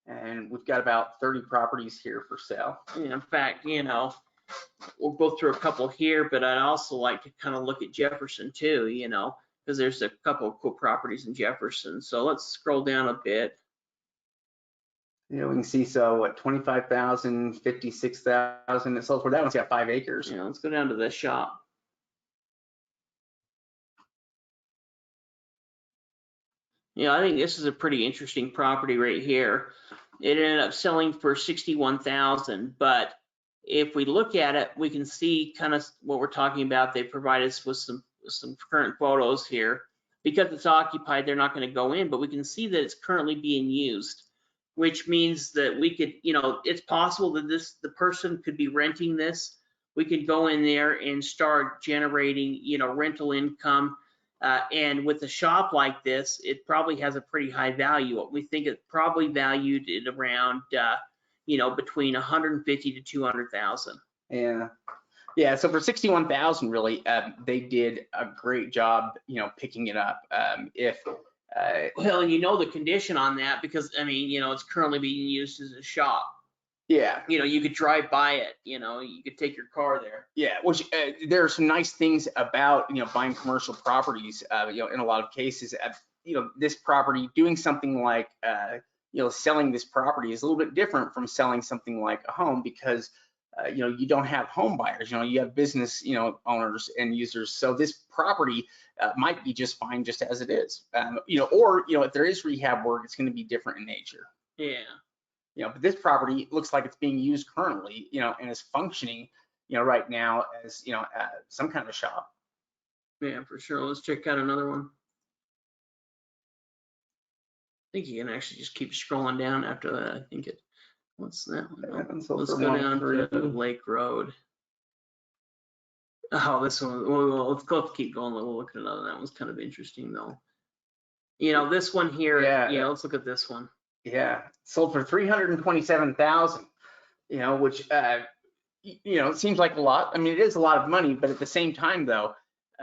and we've got about 30 properties here for sale. In fact, we'll go through a couple here, but I'd also like to kind of look at Jefferson too, because there's a couple of cool properties in Jefferson. So let's scroll down a bit. We can see, so at 25,000, 56,000, it sells for that one's got 5 acres. Let's go down to this shop. I think this is a pretty interesting property right here. It ended up selling for 61,000, but if we look at it, we can see kind of what we're talking about. They provide us with some current photos here. Because it's occupied, they're not going to go in, but we can see that it's currently being used, which means that we could, it's possible that the person could be renting this. We could go in there and start generating, rental income. And with a shop like this, it probably has a pretty high value. We think it probably valued at around, between 150 to 200,000. Yeah. So for 61,000, really, they did a great job, picking it up. Well, the condition on that, because it's currently being used as a shop. Yeah. You could drive by it, you could take your car there. Yeah, which there are some nice things about, buying commercial properties, in a lot of cases. This property, doing something like, selling this property is a little bit different from selling something like a home, because, you don't have home buyers, you have business, owners and users. So this property might be just fine just as it is, or, if there is rehab work, it's going to be different in nature. Yeah. But this property looks like it's being used currently, and is functioning, right now as, some kind of shop. Yeah, for sure. Let's check out another one. I think you can actually just keep scrolling down after that. I think what's that one? Let's go down to Lake Road. Oh, this one, well, let's keep going. We'll look at another. That one's kind of interesting though. This one here, let's look at this one. Yeah, sold for 327,000, which, it seems like a lot. I mean, it is a lot of money, but at the same time though,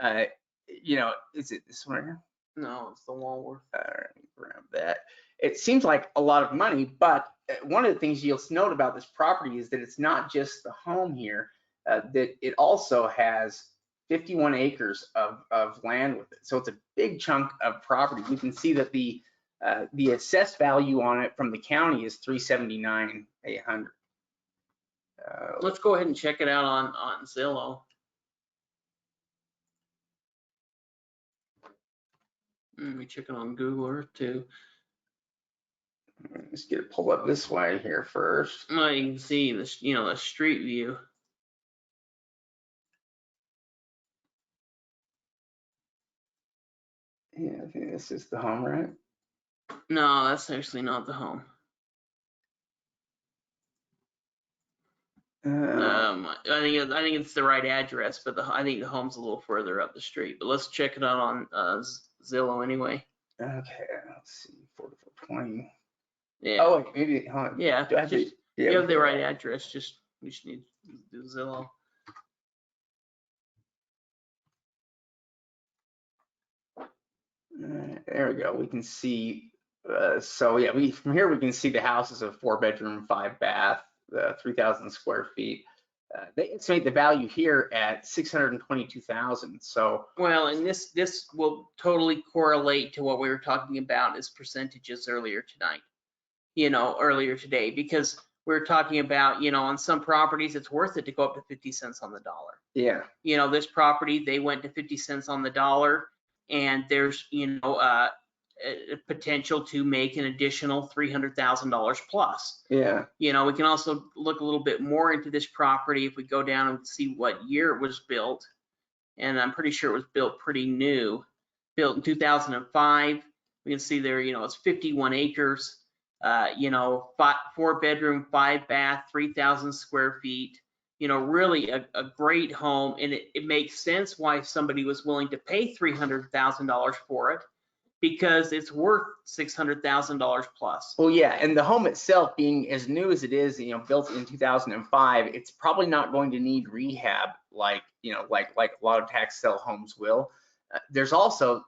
is it this one right here? No, it's the Walworth. All right, grab that. It seems like a lot of money, but one of the things you'll note about this property is that it's not just the home here, that it also has 51 acres of land with it. So it's a big chunk of property. You can see that the assessed value on it from the county is $379,800. Let's go ahead and check it out on Zillow. Let me check it on Google Earth too. Let's get it pulled up this way here first. Well, you can see this, the street view. Yeah, I think this is the home, right? No, that's actually not the home. I think it's the right address, but I think the home's a little further up the street. But let's check it out on Zillow anyway. Okay, let's see, 4420. Yeah. Oh, wait, maybe, hold on. Yeah. Do I have Just, the, you yeah, have the right address. We just need to do Zillow. there we go. We can see, so yeah, from here we can see the house is a 4-bedroom, 5-bath, 3,000 square feet. They estimate the value here at 622,000. So Well, and this will totally correlate to what we were talking about as percentages earlier tonight, earlier today, because we're talking about, on some properties, it's worth it to go up to 50 cents on the dollar. yeah, This property, they went to 50 cents on the dollar, and there's, a potential to make an additional $300,000 plus. yeah, We can also look a little bit more into this property if we go down and see what year it was built. And I'm pretty sure it was built pretty new, built in 2005. We can see there, it's 51 acres, 4-bedroom, 5-bath, 3,000 square feet. Really a great home, and it makes sense why somebody was willing to pay $300,000 for it, because it's worth $600,000 plus. well, yeah, and the home itself being as new as it is, built in 2005, it's probably not going to need rehab like a lot of tax sale homes will. There's also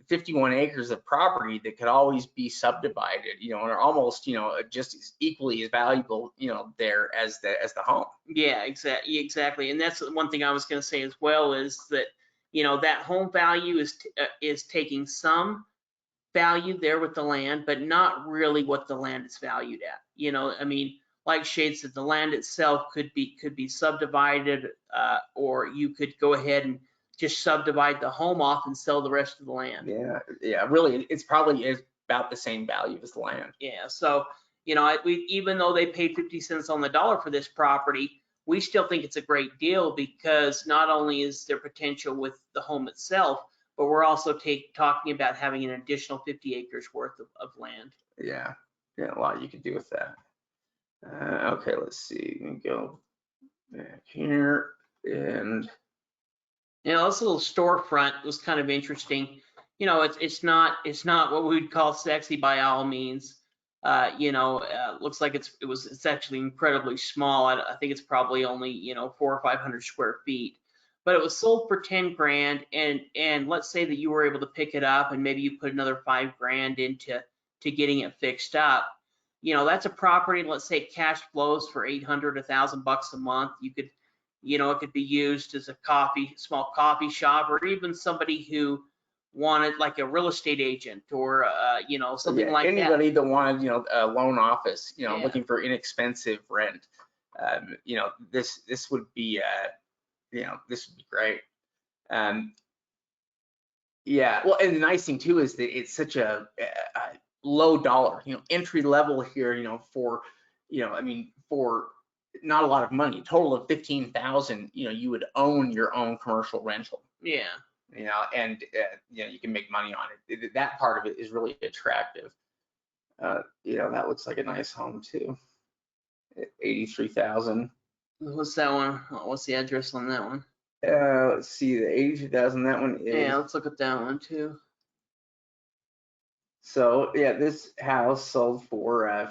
51 acres of property that could always be subdivided, and are almost just as equally as valuable there as the home. Yeah, exactly. And that's one thing I was going to say as well, is that that home value is taking some value there with the land, but not really what the land is valued at. Like Shade said, the land itself could be subdivided, or you could go ahead and just subdivide the home off and sell the rest of the land. Yeah, really, it's probably about the same value as the land. Yeah, so even though they paid 50 cents on the dollar for this property, we still think it's a great deal, because not only is there potential with the home itself, but we're also talking about having an additional 50 acres worth of land. Yeah, a lot you could do with that. Okay, let's see. Let me go back here, and this little storefront was kind of interesting. It's not what we would call sexy by all means. Looks like it's actually incredibly small. I think it's probably only 400 or 500 square feet, but it was sold for 10 grand. And let's say that you were able to pick it up, and maybe you put another 5 grand into getting it fixed up. That's a property. Let's say cash flows for $800, $1,000 a month. You could, it could be used as a small coffee shop, or even somebody who wanted, like a real estate agent, or something like anybody that wanted a loan office, Yeah. looking for inexpensive rent. This would be this would be great. Yeah, well, and the nice thing too is that it's such a low dollar, entry level here, for for not a lot of money, total of 15,000, you would own your own commercial rental. Yeah. And you can make money on it. That part of it is really attractive. That looks like a nice home too. 83,000. What's that one? What's the address on that one? Let's see, the 82,000. That one is. Yeah, let's look at that one too. So yeah, this house sold for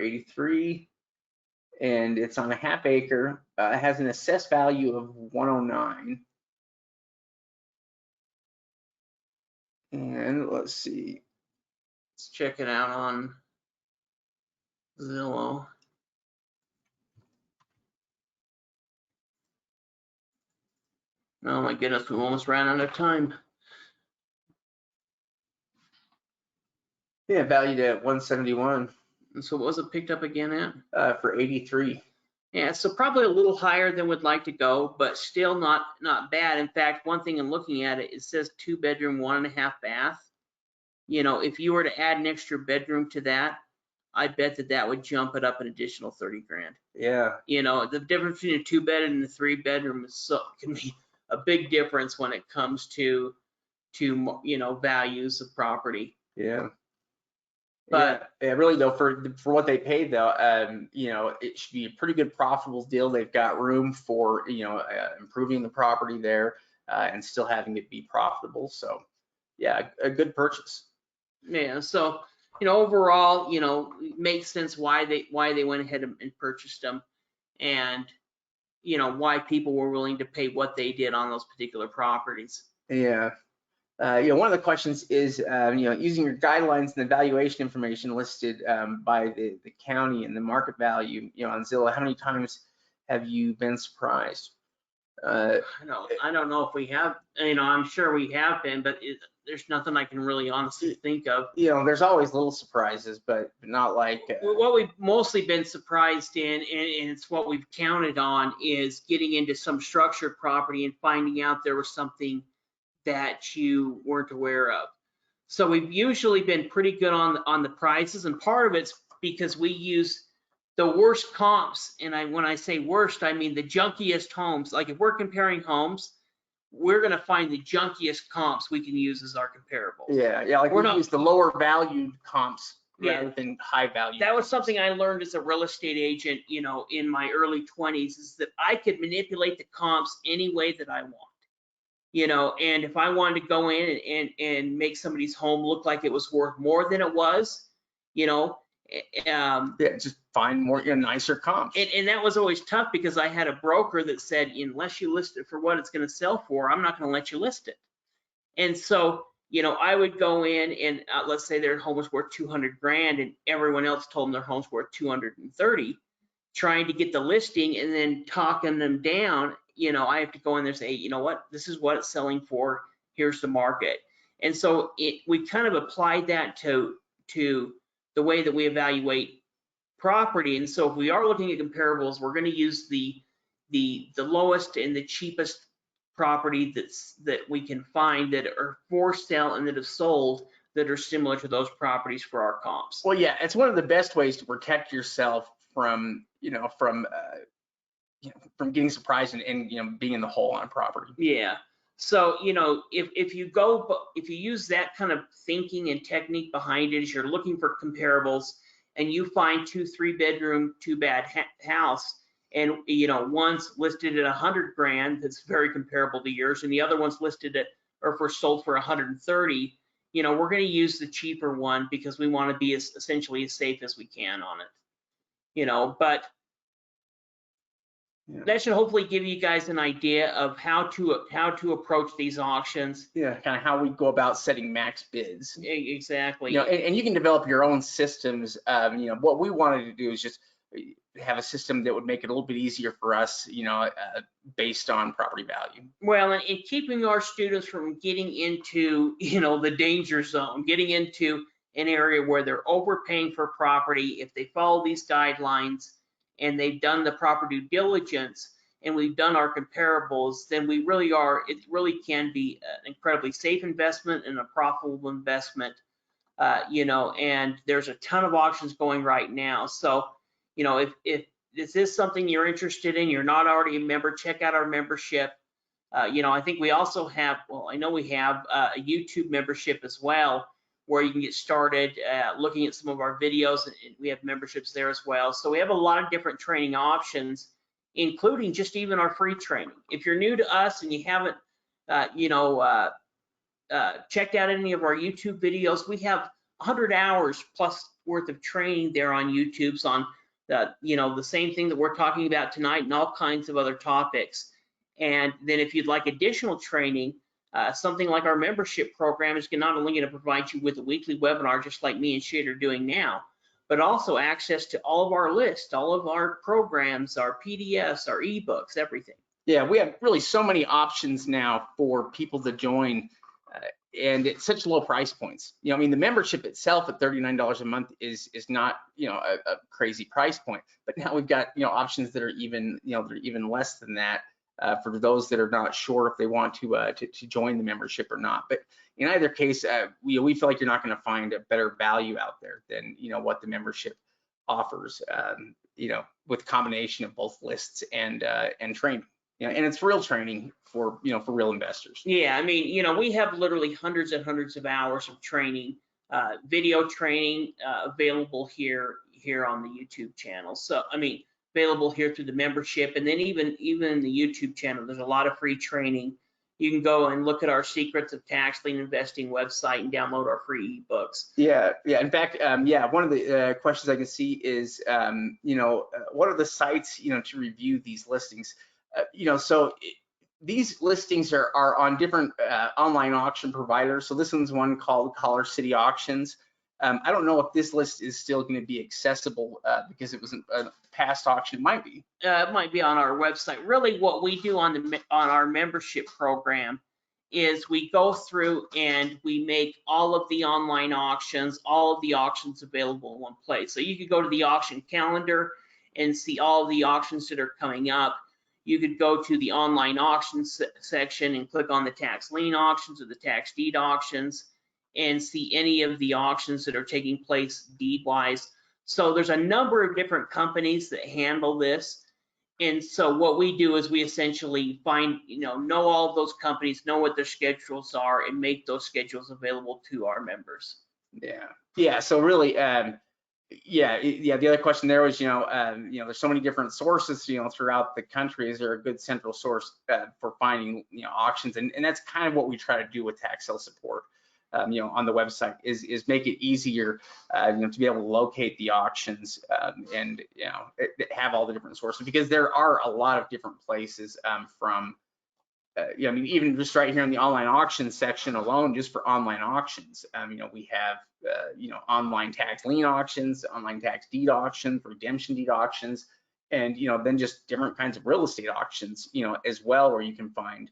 83, and it's on a half acre. It has an assessed value of 109. And let's see. Let's check it out on Zillow. Oh my goodness, we almost ran out of time. Yeah, valued at 171. And so what was it picked up again at? For 83. Yeah, so probably a little higher than we'd like to go, but still not bad. In fact, one thing in looking at it, it says 2-bedroom, 1.5 bath. If you were to add an extra bedroom to that, I bet that would jump it up an additional 30 grand. Yeah. The difference between a 2-bed and a 3-bedroom can be a big difference when it comes to values of property. Yeah. But yeah, really though, for what they pay though, you know, it should be a pretty good profitable deal. They've got room for, you know, improving the property there and still having it be profitable. So yeah, a good purchase. yeah, so, you know, overall, you know, it makes sense why they went ahead and purchased them, and, you know, why people were willing to pay what they did on those particular properties. Yeah. You know, one of the questions is, you know, using your guidelines and the valuation information listed by the county and the market value, you know, on Zillow, how many times have you been surprised? I don't know if we have, you know, I'm sure we have been, but there's nothing I can really honestly think of. You know, there's always little surprises, but not like. What we've mostly been surprised in, and it's what we've counted on, is getting into some structured property and finding out there was something that you weren't aware of. So we've usually been pretty good on the prices, and part of it's because we use the worst comps. And when I say worst, I mean the junkiest homes. Like if we're comparing homes, we're gonna find the junkiest comps we can use as our comparables. Yeah, like we use the lower valued comps rather than high value. That was something I learned as a real estate agent, you know, in my early 20s, is that I could manipulate the comps any way that I want. You know, and if I wanted to go in and make somebody's home look like it was worth more than it was, you know, yeah, just find more, you know, nicer comps. And that was always tough, because I had a broker that said, unless you list it for what it's going to sell for, I'm not going to let you list it. And so, you know, I would go in and let's say their home was worth 200 grand and everyone else told them their home's worth 230, trying to get the listing and then talking them down. You know, I have to go in there and say, hey, you know what, this is what it's selling for, here's the market. And so we kind of applied that to the way that we evaluate property. And so if we are looking at comparables, we're going to use the lowest and the cheapest property that we can find that are for sale and that have sold that are similar to those properties for our comps. Well, yeah, it's one of the best ways to protect yourself from, you know, from getting surprised and you know, being in the hole on a property. Yeah. So, you know, if you use that kind of thinking and technique behind it, as you're looking for comparables and you find 2-3 bedroom, 2-bath house, and, you know, one's listed at 100 grand, that's very comparable to yours, and the other one's listed at, or for sold for 130, you know, we're going to use the cheaper one because we want to be essentially as safe as we can on it. You know, but that should hopefully give you guys an idea of how to approach these auctions. Yeah, kind of how we go about setting max bids. Exactly. You know, and you can develop your own systems. You know, what we wanted to do is just have a system that would make it a little bit easier for us, you know, based on property value. Well, and keeping our students from getting into, you know, the danger zone, getting into an area where they're overpaying for property. If they follow these guidelines and they've done the proper due diligence and we've done our comparables, then it really can be an incredibly safe investment and a profitable investment. You know, and there's a ton of auctions going right now. So, you know, if this is something you're interested in, you're not already a member, check out our membership. You know, I think we also have, well, I know we have a YouTube membership as well, where you can get started looking at some of our videos, and we have memberships there as well. So we have a lot of different training options, including just even our free training. If you're new to us and you haven't, you know, checked out any of our YouTube videos, we have 100 hours plus worth of training there on YouTube's on you know, the same thing that we're talking about tonight and all kinds of other topics. And then if you'd like additional training, something like our membership program is not only going to provide you with a weekly webinar, just like me and Shade are doing now, but also access to all of our lists, all of our programs, our PDFs, our ebooks, everything. Yeah, we have really so many options now for people to join, and it's such low price points. You know, I mean, the membership itself at $39 a month is not, you know, a crazy price point, but now we've got, you know, options that are even, you know, they're even less than that for those that are not sure if they want to join the membership or not. But in either case, we feel like you're not going to find a better value out there than, you know, what the membership offers, you know, with combination of both lists and training. You know, and it's real training for, you know, for real investors. Yeah, I mean, you know, we have literally hundreds and hundreds of hours of training video training available here on the YouTube channel. So, I mean, available here through the membership, and then even in the YouTube channel, there's a lot of free training. You can go and look at our Secrets of Tax Lien Investing website and download our free ebooks. Yeah. In fact, one of the questions I can see is, what are the sites, to review these listings? These listings are on different online auction providers. So this one's one called Collar City Auctions. I don't know if this list is still going to be accessible because it was a past auction. It might be. It might be on our website. Really, what we do on our membership program is we go through and we make all of the online auctions, all of the auctions available in one place. So you could go to the auction calendar and see all of the auctions that are coming up. You could go to the online auctions section and click on the tax lien auctions or the tax deed auctions and see any of the auctions that are taking place deed-wise. So there's a number of different companies that handle this. And so what we do is we essentially find, know all of those companies, know what their schedules are, and make those schedules available to our members. Yeah. So really, the other question there was, there's so many different sources, throughout the country. Is there a good central source for finding, auctions? And that's kind of what we try to do with tax sale support. On the website is make it easier, to be able to locate the auctions and have all the different sources, because there are a lot of different places from, even just right here in the online auctions section alone, just for online auctions, we have, online tax lien auctions, online tax deed auctions, redemption deed auctions, and, then just different kinds of real estate auctions, as well, where you can find,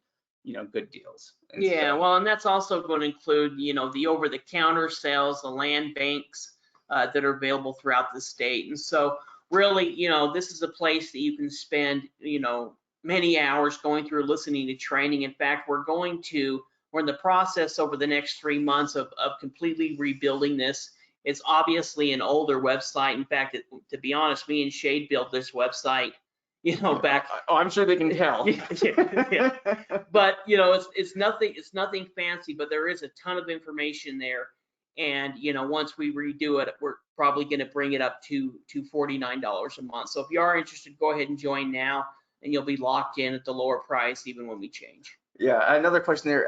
good deals. Well, and that's also going to include, the over-the-counter sales, the land banks that are available throughout the state. And so really, this is a place that you can spend, many hours going through listening to training. In fact, we're in the process over the next 3 months of completely rebuilding this. It's obviously an older website. In fact, to be honest, me and Shade built this website back. Oh, I'm sure they can tell. Yeah. But it's nothing fancy, but there is a ton of information there. And once we redo it, we're probably going to bring it up to $49 a month. So if you are interested, go ahead and join now, and you'll be locked in at the lower price even when we change. Yeah, another question there.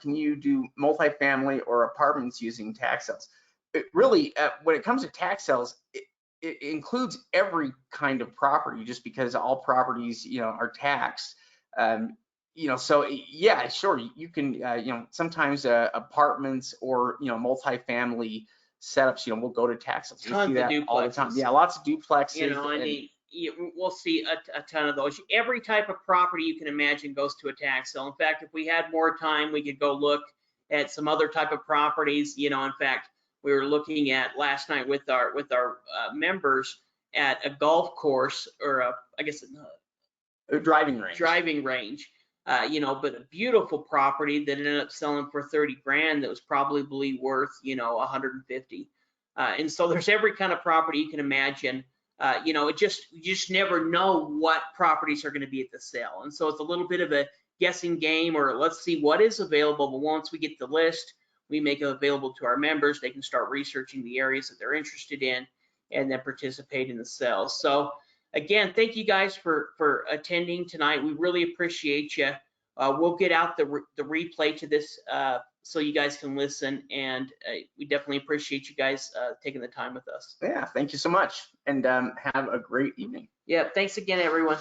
Can you do multifamily or apartments using tax sales? Really, when it comes to tax sales, it includes every kind of property, just because all properties, are taxed. So yeah, sure, you can, sometimes apartments or, multifamily setups, we'll go to tax sales. We see that all the time. Yeah, lots of duplexes. We'll see a ton of those. Every type of property you can imagine goes to a tax sale. In fact, if we had more time, we could go look at some other type of properties. In fact, we were looking at last night with our members at a golf course, or a driving range. But a beautiful property that ended up selling for 30 grand that was probably worth, 150. And so there's every kind of property you can imagine. You just never know what properties are going to be at the sale. And so it's a little bit of a guessing game, or let's see what is available. But once we get the list, we make it available to our members. They can start researching the areas that they're interested in and then participate in the sales. So again, thank you guys for attending tonight. We really appreciate you. We'll get out the replay to this so you guys can listen, and we definitely appreciate you guys taking the time with us. Yeah, thank you so much, and have a great evening. Yeah, thanks again, everyone.